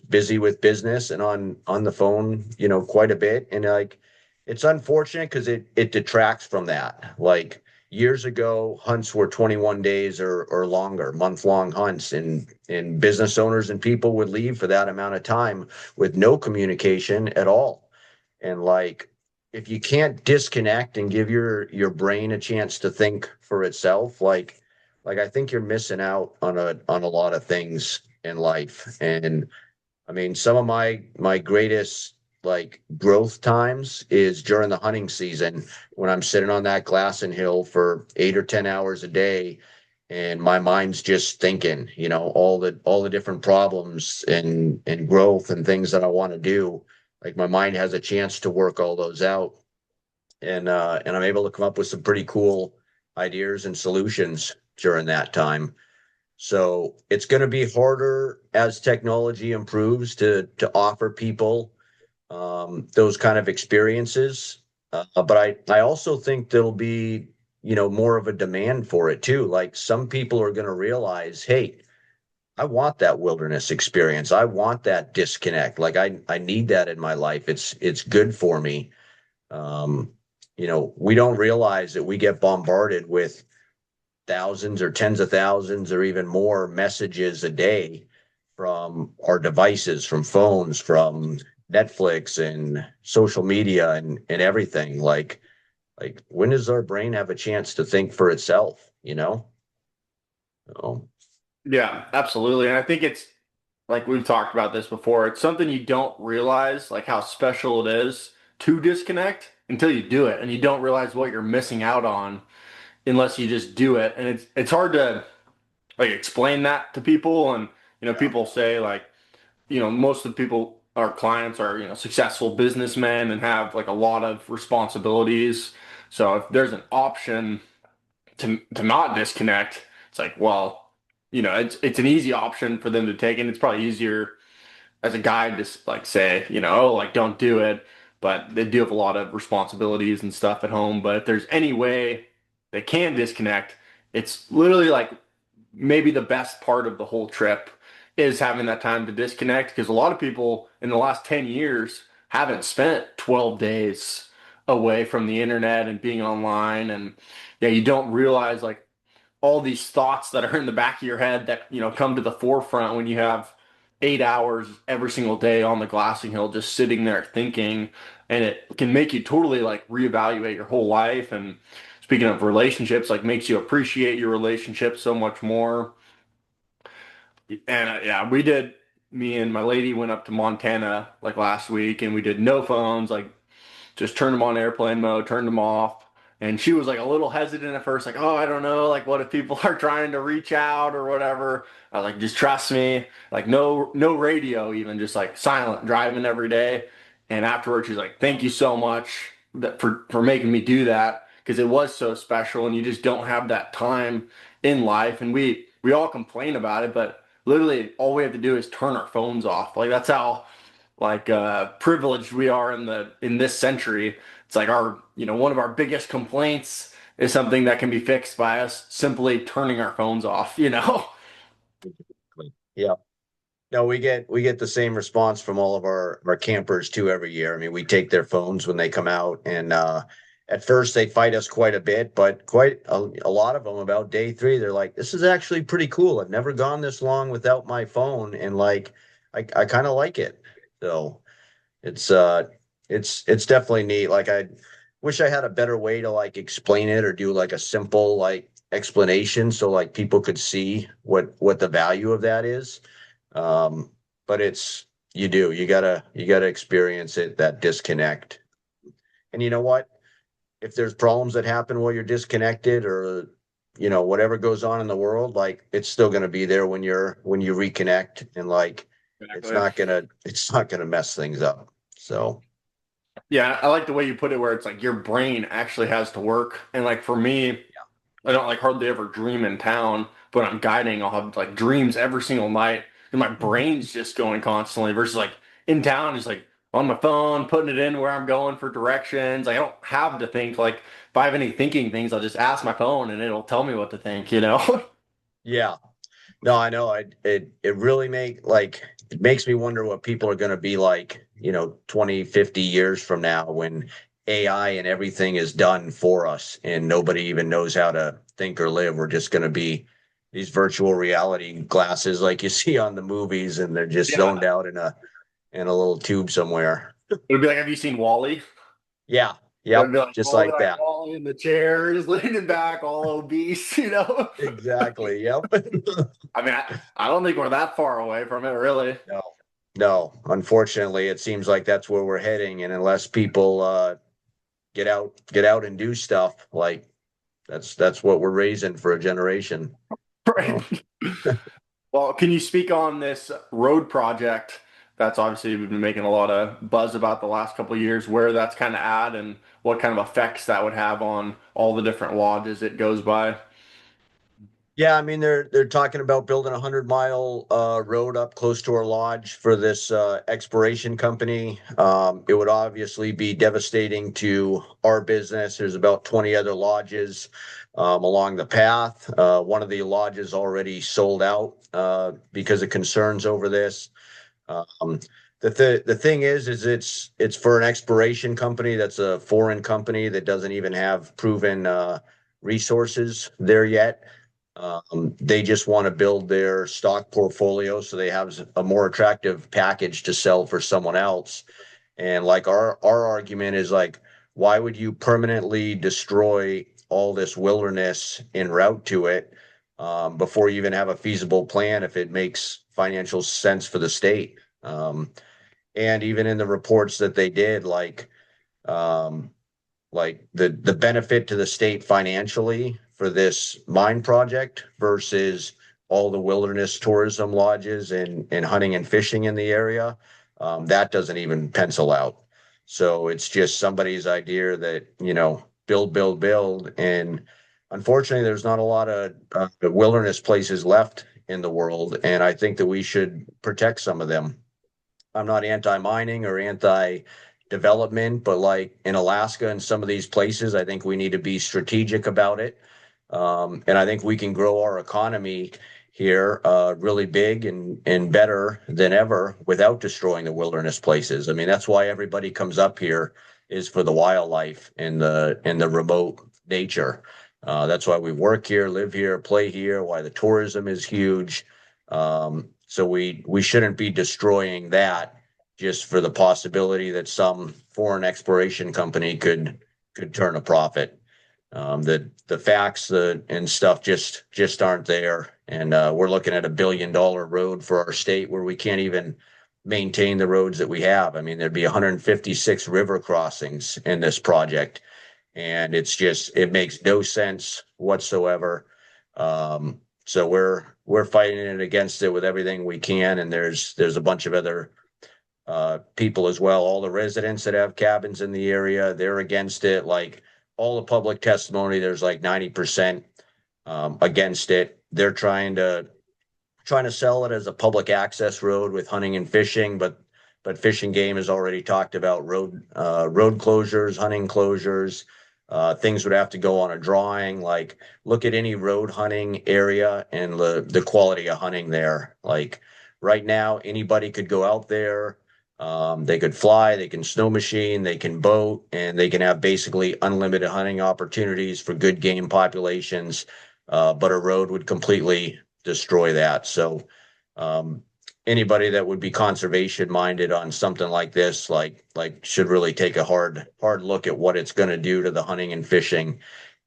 busy with business and on the phone, quite a bit. And like it's unfortunate because it detracts from that. Like years ago, hunts were 21 days or longer, month-long hunts, and business owners and people would leave for that amount of time with no communication at all. And like if you can't disconnect and give your brain a chance to think for itself, like I think you're missing out on a lot of things in life. And I mean, some of my greatest like growth times is during the hunting season when I'm sitting on that glassing hill for 8 or 10 hours a day and my mind's just thinking, all the different problems and growth and things that I want to do. Like my mind has a chance to work all those out and I'm able to come up with some pretty cool ideas and solutions during that time. So it's going to be harder as technology improves to offer people those kind of experiences. But I also think there'll be more of a demand for it too. Like some people are going to realize, hey, I want that wilderness experience. I want that disconnect. Like I need that in my life. It's good for me. Um, we don't realize that we get bombarded with thousands or tens of thousands or even more messages a day from our devices, from phones, from Netflix and social media and everything. Like when does our brain have a chance to think for itself, you know? So, Yeah, absolutely. And I think it's like we've talked about this before. It's something you don't realize, like how special it is to disconnect until you do it, and you don't realize what you're missing out on unless you just do it. And it's hard to like explain that to people. And yeah. people say like, most of the people, our clients are, successful businessmen and have like a lot of responsibilities. So if there's an option to not disconnect, it's like, well, it's an easy option for them to take, and it's probably easier as a guide to like say, oh, like don't do it. But they do have a lot of responsibilities and stuff at home. But if there's any way they can disconnect, it's literally like maybe the best part of the whole trip is having that time to disconnect because a lot of people in the last 10 years haven't spent 12 days away from the internet and being online. And yeah, you don't realize like all these thoughts that are in the back of your head that come to the forefront when you have 8 hours every single day on the glassing hill just sitting there thinking, and it can make you totally like reevaluate your whole life. And speaking of relationships, like makes you appreciate your relationship so much more. And yeah, we did, me and my lady went up to Montana like last week and we did no phones, like just turned them on airplane mode, turned them off, And she was like a little hesitant at first, like, oh, I don't know, like what if people are trying to reach out or whatever. I was like, just trust me. Like no radio, even just like silent driving every day. And afterwards she's like, thank you so much for making me do that because it was so special and you just don't have that time in life. And we all complain about it, but literally all we have to do is turn our phones off. Like that's how like privileged we are in this century. It's like one of our biggest complaints is something that can be fixed by us simply turning our phones off. Yeah. No, we get the same response from all of our campers too every year. I mean, we take their phones when they come out, and at first they fight us quite a bit, but quite a lot of them about day three, they're like, "This is actually pretty cool. I've never gone this long without my phone, and like, I kind of like it." So it's it's definitely neat. Like I wish I had a better way to like explain it or do like a simple like explanation so like people could see what the value of that is. Um, but it's you gotta experience it, that disconnect. And you know what? If there's problems that happen while you're disconnected or whatever goes on in the world, like it's still gonna be there when you reconnect and like it's Exactly. not gonna it's not gonna mess things up. So Yeah, I like the way you put it where it's like your brain actually has to work. And like for me, I don't like hardly ever dream in town, but I'm guiding. I'll have like dreams every single night, and my brain's just going constantly. Versus like in town, just like on my phone, putting it in where I'm going for directions. Like I don't have to think. Like if I have any thinking things, I'll just ask my phone, and it'll tell me what to think. yeah. No, I know. It really it makes me wonder what people are going to be like, 20, 50 years from now when AI and everything is done for us and nobody even knows how to think or live. We're just going to be these virtual reality glasses like you see on the movies and they're just zoned Yeah, out in a little tube somewhere. it'll be like, have you seen Wally? Yeah. It'll Yep. be like, Just oh, like like that. Wally in the chair, just leaning back, all obese. Exactly. Yep. I mean, I don't think we're that far away from it, really. No. No. Unfortunately, it seems like that's where we're heading. And unless people get out and do stuff like that's what we're raising for a generation. Right. So Well, can you speak on this road project that's obviously we've been making a lot of buzz about the last couple of years, where that's kind of at and what kind of effects that would have on all the different lodges it goes by? yeah, I mean they're talking about building 100-mile road up close to our lodge for this exploration company. It would obviously be devastating to our business. There's about 20 other lodges along the path. One of the lodges already sold out because of concerns over this. Um, the thing is it's for an exploration company that's a foreign company that doesn't even have proven resources there yet. They just want to build their stock portfolio so they have a more attractive package to sell for someone else. And like our argument is like, why would you permanently destroy all this wilderness en route to it before you even have a feasible plan if it makes financial sense for the state? And even in the reports that they did, um, like the benefit to the state financially for this mine project versus all the wilderness tourism lodges and hunting and fishing in the area, that doesn't even pencil out. So it's just somebody's idea that, build, build, build. And unfortunately, there's not a lot of wilderness places left in the world. And I think that we should protect some of them. I'm not anti-mining or anti-development, but like in Alaska and some of these places, I think we need to be strategic about it. And I think we can grow our economy here really big and better than ever without destroying the wilderness places. I mean, that's why everybody comes up here is for the wildlife and the remote nature. That's why we work here, live here, play here, why the tourism is huge. So we shouldn't be destroying that just for the possibility that some foreign exploration company could turn a profit. The facts and stuff just aren't there, and we're looking at $1 billion road for our state where we can't even maintain the roads that we have. I mean, there'd be 156 river crossings in this project, and it makes no sense whatsoever. So we're fighting it against it with everything we can, and there's a bunch of other people as well. All the residents that have cabins in the area, they're against it. Like all the public testimony, there's like 90% against it. They're trying to sell it as a public access road with hunting and fishing, but Fish and Game has already talked about road closures, hunting closures. Things would have to go on a drawing. Like look at any road hunting area and the quality of hunting there. Like right now, anybody could go out there. They could fly, they can snow machine, they can boat, and they can have basically unlimited hunting opportunities for good game populations. But a road would completely destroy that. So um, anybody that would be conservation minded on something like this, like should really take a hard look at what it's going to do to the hunting and fishing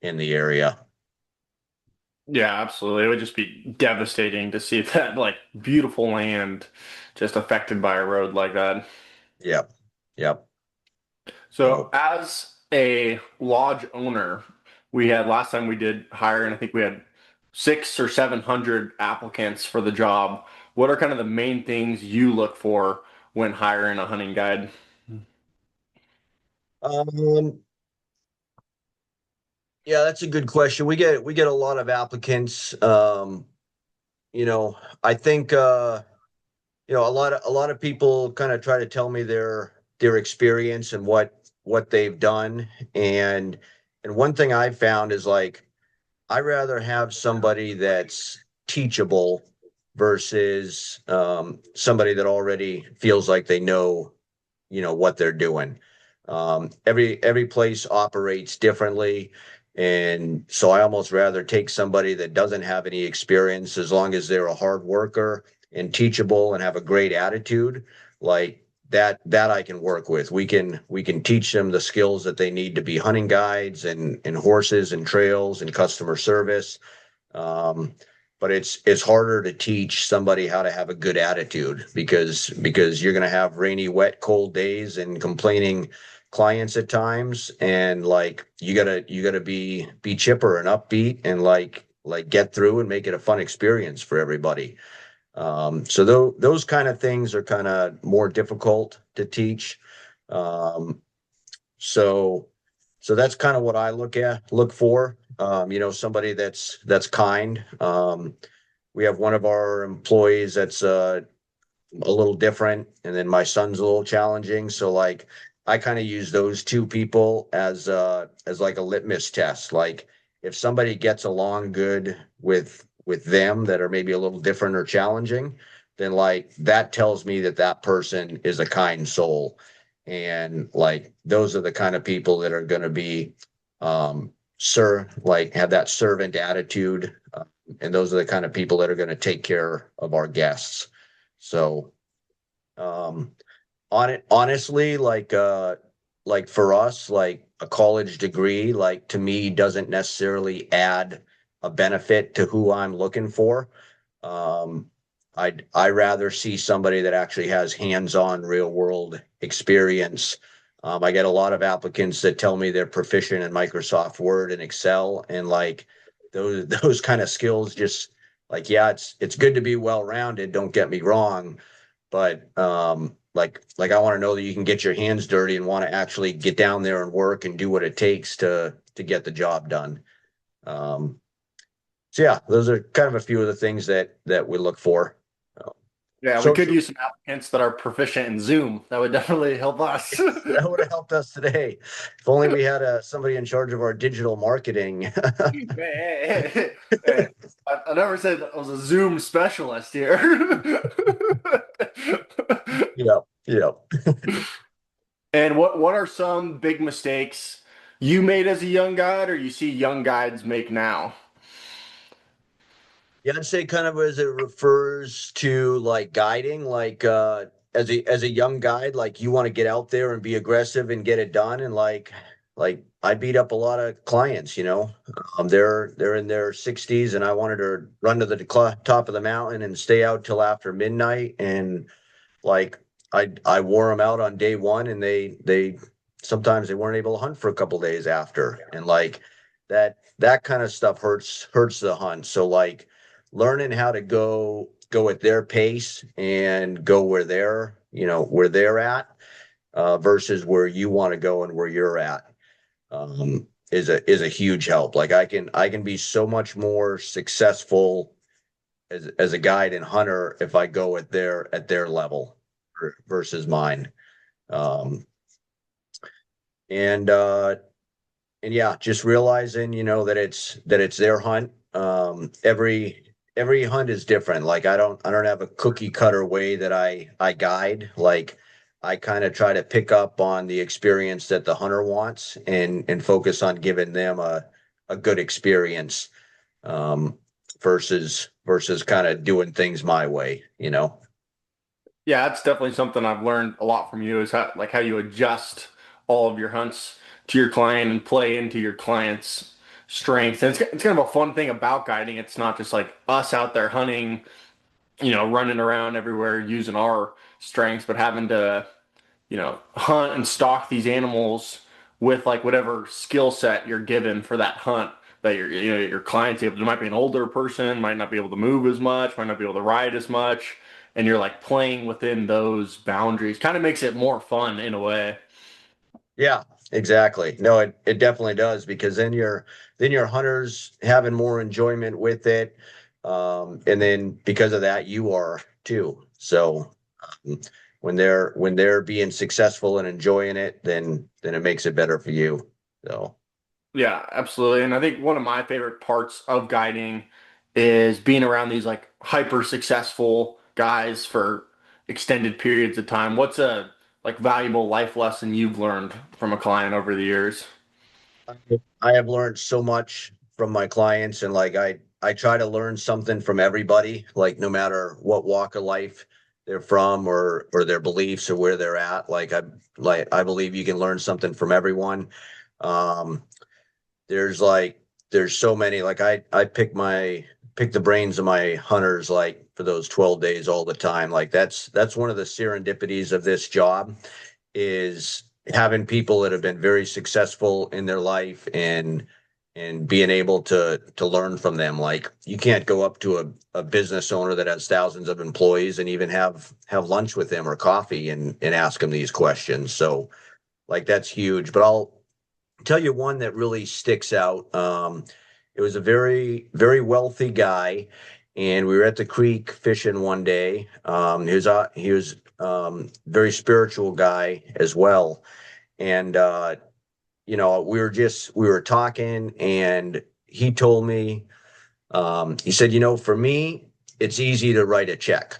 in the area. Yeah, absolutely. It would just be devastating to see that like beautiful land just affected by a road like that. Yep, yep. So, So as a lodge owner, we had last time we did hire, and I think we had 600 or 700 applicants for the job. What are kind of the main things you look for when hiring a hunting guide? um, yeah, that's a good question. We get a lot of applicants. You know, I think a lot of people kind of try to tell me their experience and what they've done. And one thing I've found is like I rather have somebody that's teachable versus somebody that already feels like they know, what they're doing. Every place operates differently, and so I almost rather take somebody that doesn't have any experience as long as they're a hard worker and teachable and have a great attitude. Like that I can work with. We can teach them the skills that they need to be hunting guides and horses and trails and customer service. Um, but it's harder to teach somebody how to have a good attitude because you're going to have rainy, wet, cold days and complaining clients at times, and like you gotta be chipper and upbeat and like get through and make it a fun experience for everybody. So those kind of things are kind of more difficult to teach. Um, so so that's kind of what I look for. Somebody that's kind. We have one of our employees that's a little different, and then my son's a little challenging. So like I kind of use those two people as like a litmus test. Like if somebody gets along good with them that are maybe a little different or challenging, then like that tells me that that person is a kind soul. And like those are the kind of people that are going to be like have that servant attitude. And those are the kind of people that are going to take care of our guests. So um, honestly, like for us, like a college degree, like to me doesn't necessarily add a benefit to who I'm looking for. Um, I rather see somebody that actually has hands-on real world experience. I get a lot of applicants that tell me they're proficient in Microsoft Word and Excel, and like those kind of skills just like yeah, it's good to be well-rounded, don't get me wrong, but like I want to know that you can get your hands dirty and want to actually get down there and work and do what it takes to get the job done. Um, so yeah, those are kind of a few of the things that we look for. Yeah, we could Social, use some applicants that are proficient in Zoom. That would definitely help us. that would have helped us today. If only we had somebody in charge of our digital marketing. Hey, hey, hey, hey. I never said I was a Zoom specialist here. Yeah, yeah. And what are some big mistakes you made as a young guide or you see young guides make now? Yeah, I'd say kind of as it refers to like guiding, like as a young guide, like you want to get out there and be aggressive and get it done. And like I beat up a lot of clients, you know. They're in their 60s and I wanted to run to the top of the mountain and stay out till after midnight. And like I wore them out on day one and they sometimes they weren't able to hunt for a couple days after. And like that kind of stuff hurts the hunt. So like learning how to go at their pace and go where they're at, versus where you want to go and where you're at, is a huge help. Like I can be so much more successful as a guide and hunter if I go at their level versus mine. Um, and and yeah, just realizing, that it's their hunt. Every hunt is different. Like I don't have a cookie cutter way that I guide. Like I kind of try to pick up on the experience that the hunter wants and focus on giving them a good experience, um, versus kind of doing things my way. Yeah, that's definitely something I've learned a lot from you is how you adjust all of your hunts to your client and play into your client's strengths. And it's kind of a fun thing about guiding. It's not just like us out there hunting, running around everywhere using our strengths, but having to hunt and stalk these animals with like whatever skill set you're given for that hunt that your clients able. There might be an older person, might not be able to move as much, might not be able to ride as much, and you're like playing within those boundaries. Kind of makes it more fun in a way. Yeah, exactly. No, it definitely does, because then your hunters having more enjoyment with it. And then because of that, you are too. So um, when they're being successful and enjoying it, then it makes it better for you. So Yeah, absolutely. And I think one of my favorite parts of guiding is being around these like hyper successful guys for extended periods of time. What's a like valuable life lesson you've learned from a client over the years? I have learned so much from my clients, and like I try to learn something from everybody, like no matter what walk of life they're from, or their beliefs or where they're at. Like I believe you can learn something from everyone. Um, there's like there's so many. Like I pick the brains of my hunters, like for those 12 days all the time. Like that's one of the serendipities of this job, is having people that have been very successful in their life, and being able to learn from them. Like you can't go up to a business owner that has thousands of employees and even have lunch with them or coffee and ask them these questions. So like that's huge. But I'll tell you one that really sticks out. It was a very, very wealthy guy, and we were at the creek fishing one day. He was very spiritual guy as well, and we were talking, and he told me, he said, for me, it's easy to write a check.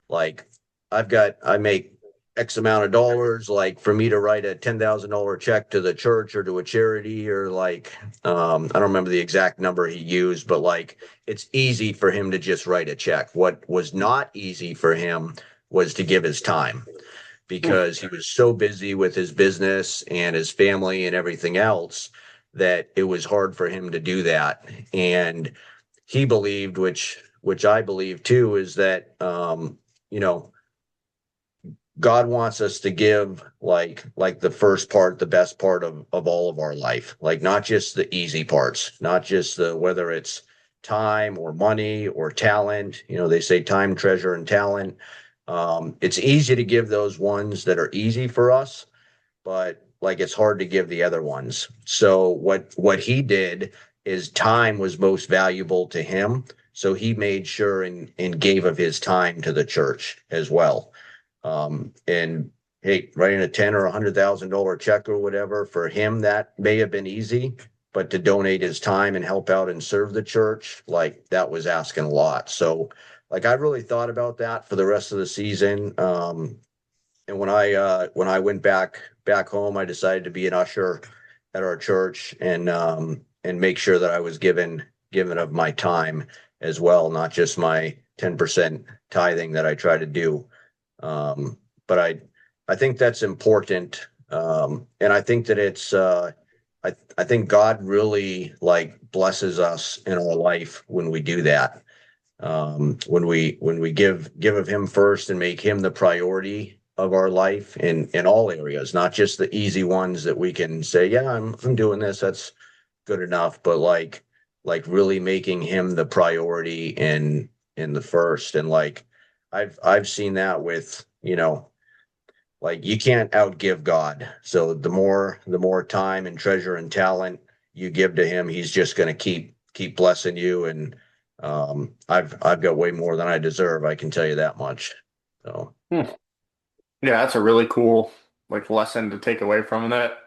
Like I make X amount of dollars. Like for me to write a $10,000 check to the church or to a charity, or like, I don't remember the exact number he used, but like it's easy for him to just write a check. What was not easy for him was to give his time, Oof. because he was so busy with his business and his family and everything else that it was hard for him to do that. And he believed, which I believe too, is that you know God wants us to give like the first part, the best part of all of our life, like not just the easy parts, not just the whether it's time or money or talent. They say time, treasure, and talent. It's easy to give those ones that are easy for us, but like it's hard to give the other ones. So what he did is time was most valuable to him. So he made sure and gave of his time to the church as well. And hey, writing a 10 or $100,000 check or whatever for him, that may have been easy, but to donate his time and help out and serve the church, like that was asking a lot. So like I really thought about that for the rest of the season. And when I went back home, I decided to be an usher at our church, and make sure that I was given of my time as well, not just my 10% tithing that I try to do. But I think that's important. And I think that I think God really like blesses us in our life when we do that. When we give of him first and make him the priority, of our life in all areas, not just the easy ones that we can say, yeah, I'm doing this, that's good enough, but like really making him the priority in the first. And like I've seen that with, like you can't outgive God. So the more time and treasure and talent you give to him, he's just going to keep blessing you. And I've got way more than I deserve. I can tell you that much. So Hmm. Yeah, that's a really cool like lesson to take away from that.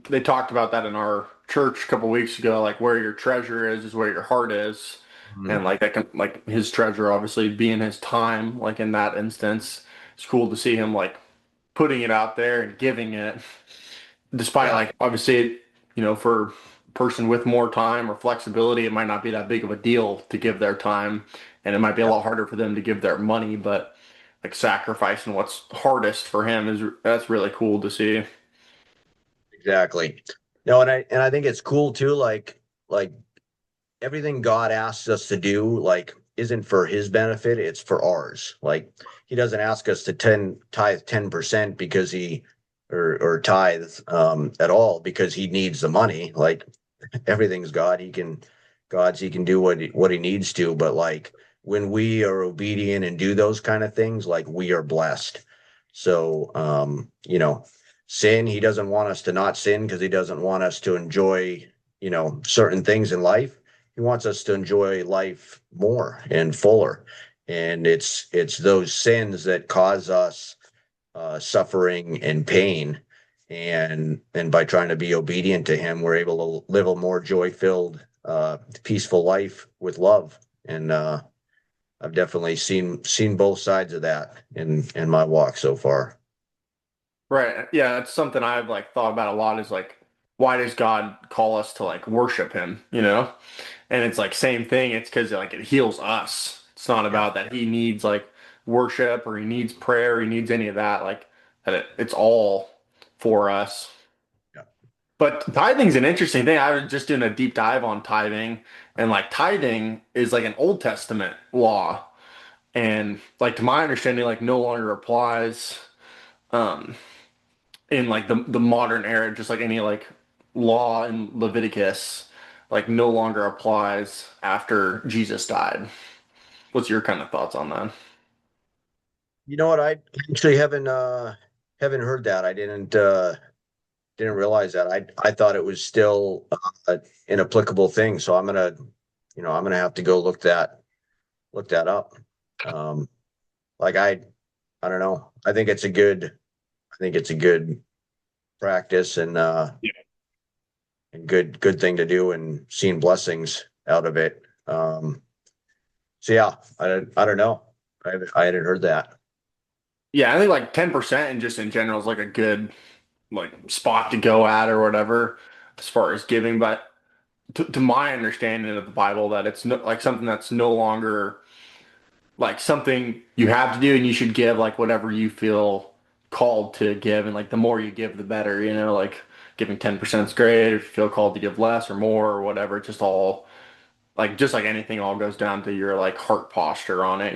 They talked about that in our church a couple weeks ago, like where your treasure is where your heart is. mhm. And like that can like his treasure obviously being his time, like in that instance. It's cool to see him like putting it out there and giving it, despite Yeah, like obviously, for a person with more time or flexibility, it might not be that big of a deal to give their time, and it might be a yeah, lot harder for them to give their money, but like sacrificing what's hardest for him is that's really cool to see. exactly. No, and I think it's cool too, like everything God asks us to do, like, isn't for his benefit, it's for ours. Like he doesn't ask us to tithe 10% because he or tithe at all because he needs the money. Like everything's God. He can do what he needs to, but like when we are obedient and do those kind of things, like we are blessed. So sin, he doesn't want us to not sin because he doesn't want us to enjoy, certain things in life. He wants us to enjoy life more and fuller. And it's those sins that cause us suffering and pain. And by trying to be obedient to him, we're able to live a more joy-filled, peaceful life with love. And I've definitely seen both sides of that in my walk so far. Right. Yeah, that's something I've like thought about a lot is like why does God call us to like worship him, you know? And it's like same thing, it's because like it heals us. It's not Yeah, about that he needs like worship or he needs prayer, or he needs any of that. Like that it's all for us. yeah. But tithing's an interesting thing. I was just doing a deep dive on tithing, and like tithing is like an Old Testament law. And like to my understanding, like no longer applies. Um, in like the modern era, just like any like law in Leviticus, like no longer applies after Jesus died. What's your kind of thoughts on that? You know what? I actually haven't heard that. I didn't realize that. I thought it was still an applicable thing. So I'm gonna have to go look that up. Um, like I don't know. I think it's a good practice and good thing to do and seeing blessings out of it. So yeah, I don't know. I hadn't heard that. Yeah, I think like 10% and just in general is like a good like spot to go at or whatever as far as giving. But to my understanding of the Bible, that it's no, like something that's no longer like something you have to do, and you should give like whatever you feel called to give, and like the more you give the better, like giving 10% is great. If you feel called to give less or more or whatever, it's just all like just like anything all goes down to your like heart posture on it.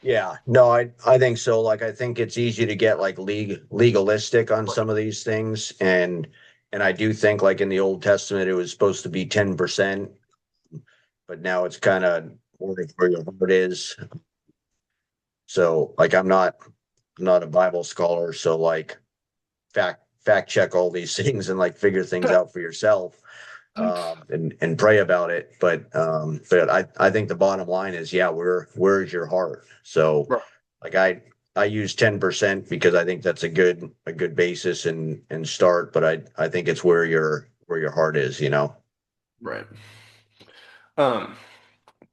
Yeah, no, I think so. Like I think it's easy to get like legalistic on some of these things, and I do think like in the Old Testament it was supposed to be 10%, but now it's kind of more of where your heart is. So like I'm not a Bible scholar, so like fact check all these things and like figure things out for yourself and pray about it. But I think the bottom line is, yeah, where's your heart? So Right. like I use 10% because I think that's a good basis and start, but I think it's where your heart is. Right. Um,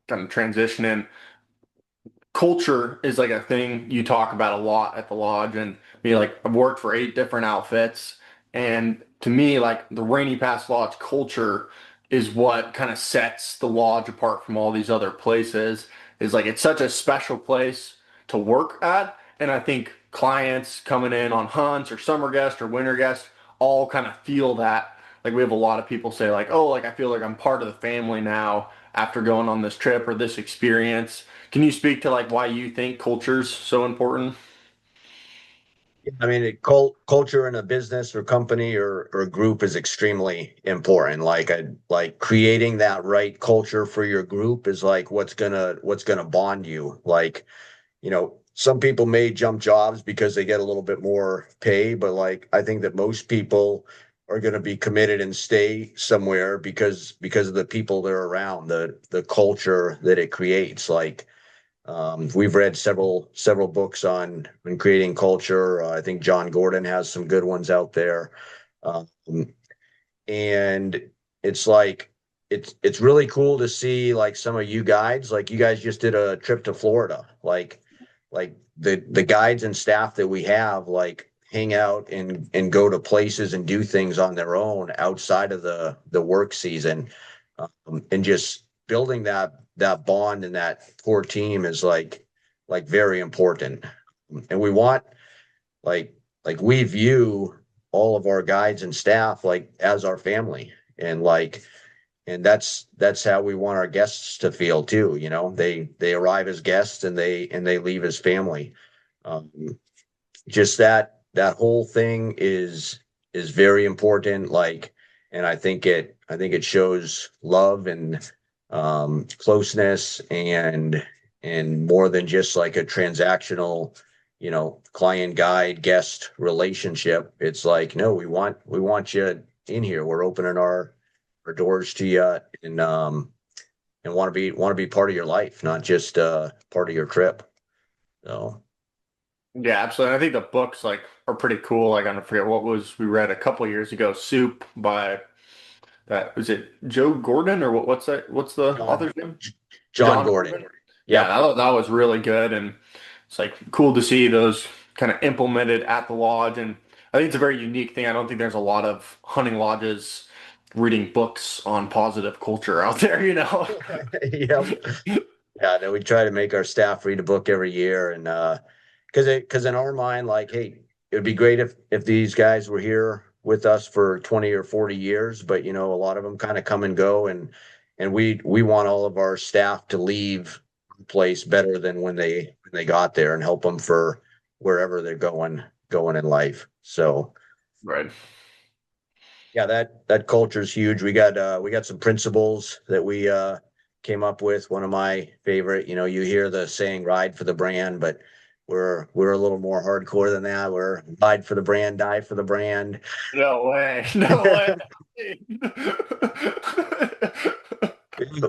Kind of transitioning. Culture is like a thing you talk about a lot at the lodge, and me like I've worked for 8 different outfits, and to me like the Rainy Pass Lodge culture is what kind of sets the lodge apart from all these other places. Is like it's such a special place to work at, and I think clients coming in on hunts or summer guests or winter guests all kind of feel that. Like we have a lot of people say like, oh, like I feel like I'm part of the family now after going on this trip or this experience. Can you speak to like why you think culture's so important? I mean, culture in a business or company or group is extremely important. Like creating that right culture for your group is like what's gonna bond you. Like, some people may jump jobs because they get a little bit more pay, but like I think that most people are going to be committed and stay somewhere because of the people they're around, the culture that it creates. Like, we've read several books on creating culture. I think John Gordon has some good ones out there. Um, and it's like it's really cool to see like some of you guides, like you guys just did a trip to Florida. Like the guides and staff that we have like hang out and go to places and do things on their own outside of the work season. And just building that bond and that core team is like very important. And we want like we view all of our guides and staff like as our family, and that's how we want our guests to feel too. They arrive as guests and they leave as family. um, just that whole thing is very important. Like, and I think it shows love and closeness, and more than just like a transactional, client guide guest relationship. It's like, no, we want you in here. We're opening our doors to you, and want to be part of your life, not just part of your trip. So Yeah, absolutely. I think the books like are pretty cool. Like I don't forget what was we read a couple years ago, Soup by that was it Joe Gordon or what's that? What's the John author's name? John John Gordon. Gordon. Yeah, Yep. that was really good, and it's like cool to see those kind of implemented at the lodge. And I think it's a very unique thing. I don't think there's a lot of hunting lodges reading books on positive culture out there, you know? Yep. Yeah, no, we try to make our staff read a book every year, and because in our mind, like, hey, it would be great if these guys were here with us for 20 or 40 years, but a lot of them kind of come and go, and we want all of our staff to leave the place better than when they got there, and help them for wherever they're going in life. So Right. yeah, that culture is huge. We got some principles that we came up with. One of my favorite, you hear the saying "ride for the brand," but we're a little more hardcore than that. We're ride for the brand, die for the brand. No way. No way.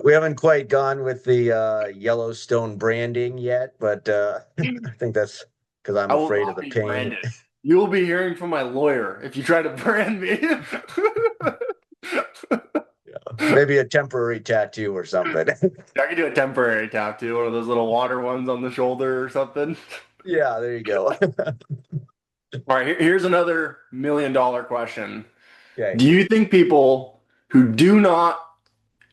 We haven't quite gone with the Yellowstone branding yet, but I think that's because I'm I will afraid of not the be pain. branded. You will be hearing from my lawyer if you try to brand me. Maybe a temporary tattoo or something. I could do a temporary tattoo, one of those little water ones on the shoulder or something. Yeah, there you go. All right, here's another $1 million question. Okay. Do you think people who do not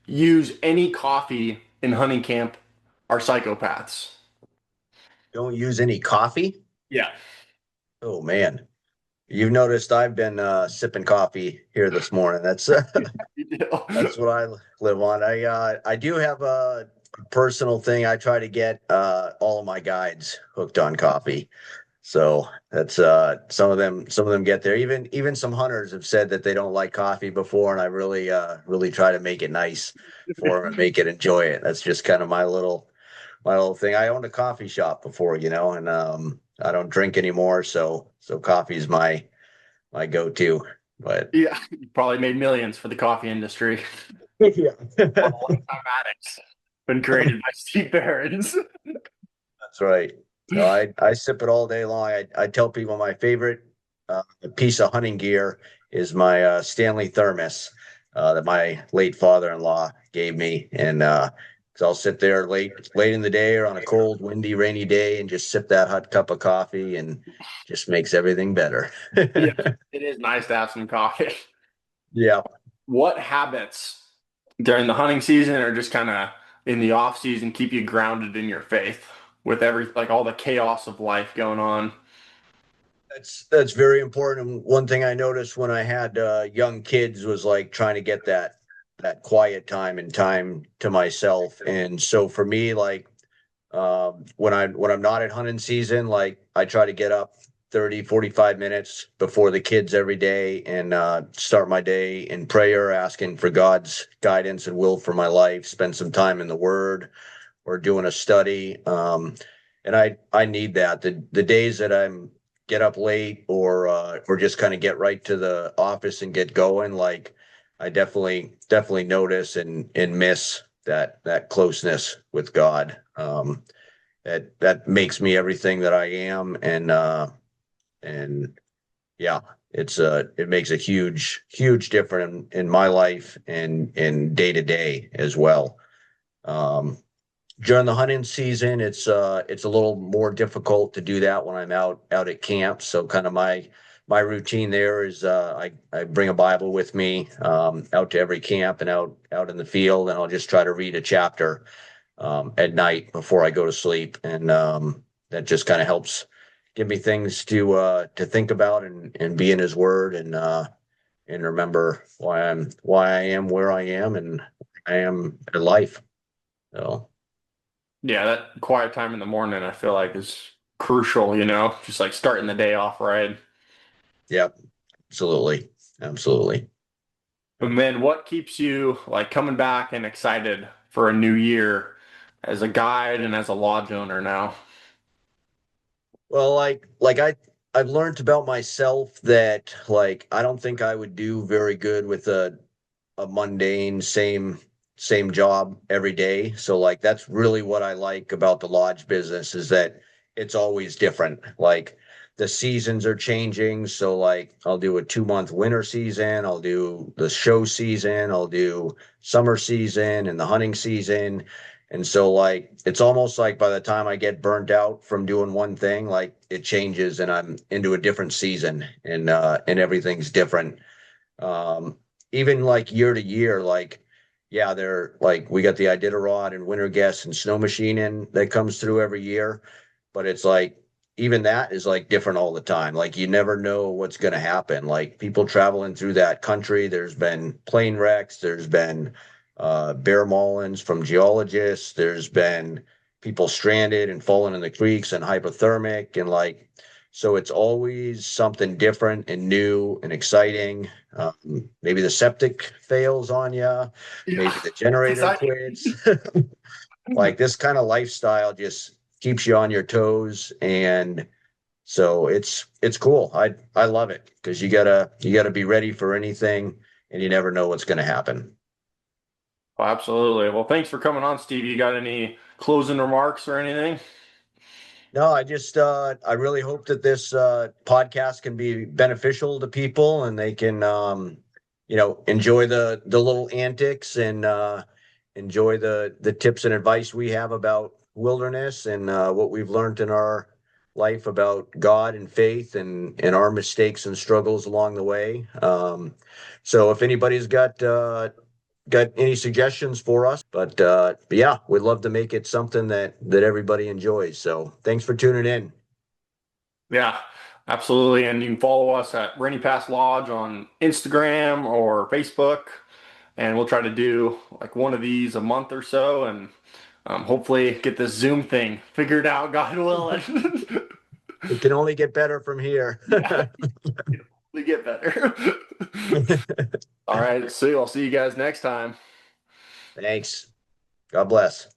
use any coffee in hunting camp are psychopaths? Don't use any coffee? Yeah. Oh man. You've noticed I've been sipping coffee here this morning. That's You do. that's what I live on. I do have a personal thing. I try to get all of my guides hooked on coffee. So that's some of them get there. Even some hunters have said that they don't like coffee before, and I really try to make it nice for them and make it enjoy it. That's just kind of my little thing. I owned a coffee shop before, and I don't drink anymore, so coffee's my go-to. But Yeah, you probably made millions for the coffee industry. yeah, One of lifetime addicts. Been created by Steve Perrins. that's right. No, I sip it all day long. I tell people my favorite piece of hunting gear is my Stanley thermos that my late father-in-law gave me, and so I'll sit there late in the day or on a cold, windy, rainy day and just sip that hot cup of coffee, and just makes everything better. Yeah, it is nice to have some coffee. Yeah. What habits during the hunting season or just kind of in the off season keep you grounded in your faith with every like all the chaos of life going on? That's very important. One thing I noticed when I had young kids was like trying to get that quiet time and time to myself. And so for me, like when I'm not at hunting season, like I try to get up 30, 45 minutes before the kids every day and start my day in prayer, asking for God's guidance and will for my life, spend some time in the Word or doing a study. And I need that. The days that I'm get up late or just kind of get right to the office and get going, like I definitely notice and miss that closeness with God. That makes me everything that I am, and yeah, it makes a huge difference in my life and in day to day as well. Um, During the hunting season, it's a little more difficult to do that when I'm out at camp. So kind of my routine there is I bring a Bible with me out to every camp and out in the field, and I'll just try to read a chapter at night before I go to sleep, and that just kind of helps give me things to think about and be in His Word and remember why I am where I am and I am in life. So. Yeah, that quiet time in the morning I feel like is crucial, just like starting the day off right. Yep, absolutely. Absolutely. And then what keeps you like coming back and excited for a new year as a guide and as a lodge owner now? Well, I've learned about myself that like I don't think I would do very good with a mundane same job every day. So like that's really what I like about the lodge business is that it's always different. Like the seasons are changing. So like I'll do a 2 month winter season, I'll do the show season, I'll do summer season and the hunting season. And so like it's almost like by the time I get burnt out from doing one thing, like it changes and I'm into a different season and everything's different. Um, Even like year to year, like, yeah, they're like we got the Iditarod and winter guests and snow machine in that comes through every year, but it's like even that is like different all the time. Like you never know what's going to happen. Like people traveling through that country, there's been plane wrecks, there's been bear maulings from geologists, there's been people stranded and falling in the creeks and hypothermic and like so it's always something different and new and exciting. Maybe the septic fails on you. Yeah, Maybe the it's generator exciting. quits. Like this kind of lifestyle just keeps you on your toes, and so it's cool. I love it because you gotta be ready for anything, and you never know what's going to happen. Well, absolutely. Well, thanks for coming on, Steve. You got any closing remarks or anything? No, I really hope that this podcast can be beneficial to people and they can enjoy the little antics and enjoy the tips and advice we have about wilderness and what we've learned in our life about God and faith and our mistakes and struggles along the way. So if anybody's got any suggestions for us. But yeah, we'd love to make it something that everybody enjoys. So thanks for tuning in. Yeah, absolutely. And you can follow us at Rainy Pass Lodge on Instagram or Facebook. And we'll try to do like one of these a month or so and hopefully get this Zoom thing figured out, God willing. It can only get better from here. Yeah, we get better. All right, see, I'll see you guys next time. Thanks. God bless.